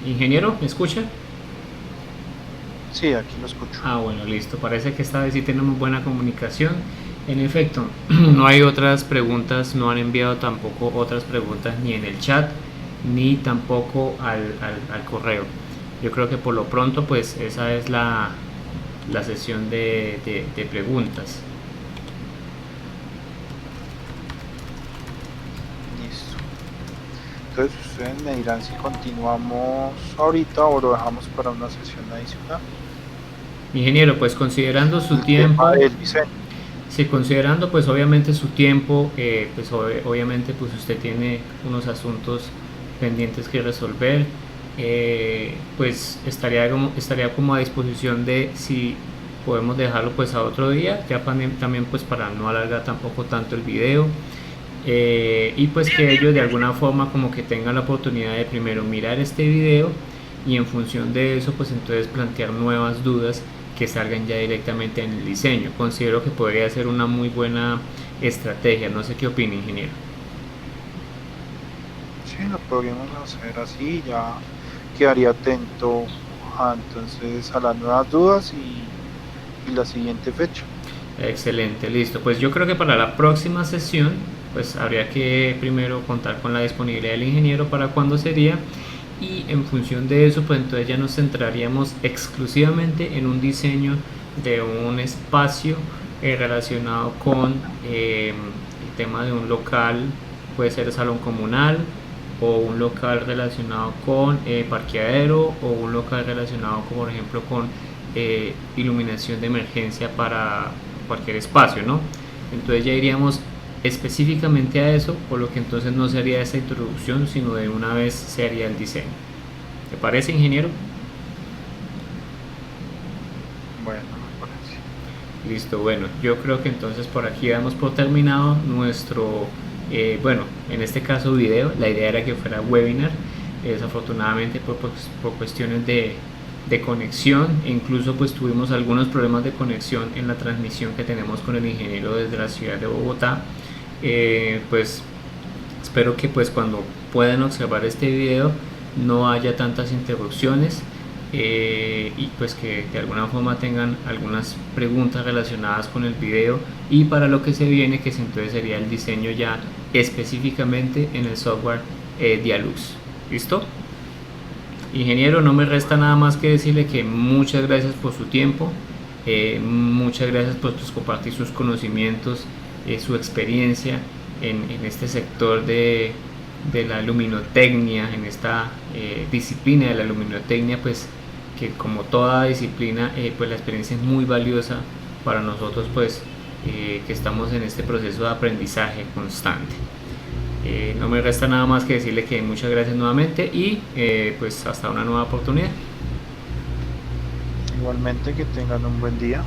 ingeniero, ¿me escucha? Sí, aquí lo escucho. Bueno, listo. Parece que esta vez sí tenemos buena comunicación. En efecto, no hay otras preguntas, no han enviado tampoco otras preguntas ni en el chat, ni tampoco al correo. Yo creo que por lo pronto, pues esa es la sesión de preguntas. Listo. Entonces ustedes me dirán si continuamos ahorita o lo dejamos para una sesión adicional. Ingeniero, pues considerando su tiempo, sí, considerando pues obviamente su tiempo, pues obviamente pues usted tiene unos asuntos pendientes que resolver, pues estaría como a disposición de si podemos dejarlo pues a otro día, ya también pues para no alargar tampoco tanto el video. Y pues que ellos de alguna forma como que tengan la oportunidad de primero mirar este video y en función de eso pues entonces plantear nuevas dudas que salgan ya directamente en el diseño. Considero que podría ser una muy buena estrategia, no sé qué opina, ingeniero. Sí, lo podríamos hacer así, ya quedaría atento entonces a las nuevas dudas y la siguiente fecha. Excelente, listo. Pues yo creo que para la próxima sesión pues habría que primero contar con la disponibilidad del ingeniero para cuándo sería, y en función de eso pues entonces ya nos centraríamos exclusivamente en un diseño de un espacio relacionado con el tema de un local, puede ser salón comunal, o un local relacionado con parqueadero, o un local relacionado por ejemplo con iluminación de emergencia para cualquier espacio, ¿no? Entonces ya iríamos específicamente a eso, por lo que entonces no sería esa introducción, sino de una vez se haría el diseño. ¿Te parece, ingeniero? Bueno, me parece. Listo, bueno, yo creo que entonces por aquí damos por terminado nuestro, bueno, en este caso video. La idea era que fuera webinar, desafortunadamente por cuestiones de conexión, e incluso pues tuvimos algunos problemas de conexión en la transmisión que tenemos con el ingeniero desde la ciudad de Bogotá. Pues espero que pues cuando puedan observar este video no haya tantas interrupciones, y pues que de alguna forma tengan algunas preguntas relacionadas con el video y para lo que se viene, que entonces sería el diseño ya específicamente en el software Dialux. ¿Listo? Ingeniero, no me resta nada más que decirle que muchas gracias por su tiempo, muchas gracias por pues, compartir sus conocimientos, su experiencia en este sector de la luminotecnia, en esta disciplina de la luminotecnia, pues que como toda disciplina, pues la experiencia es muy valiosa para nosotros, pues que estamos en este proceso de aprendizaje constante. No me resta nada más que decirle que muchas gracias nuevamente y pues hasta una nueva oportunidad. Igualmente, que tengan un buen día.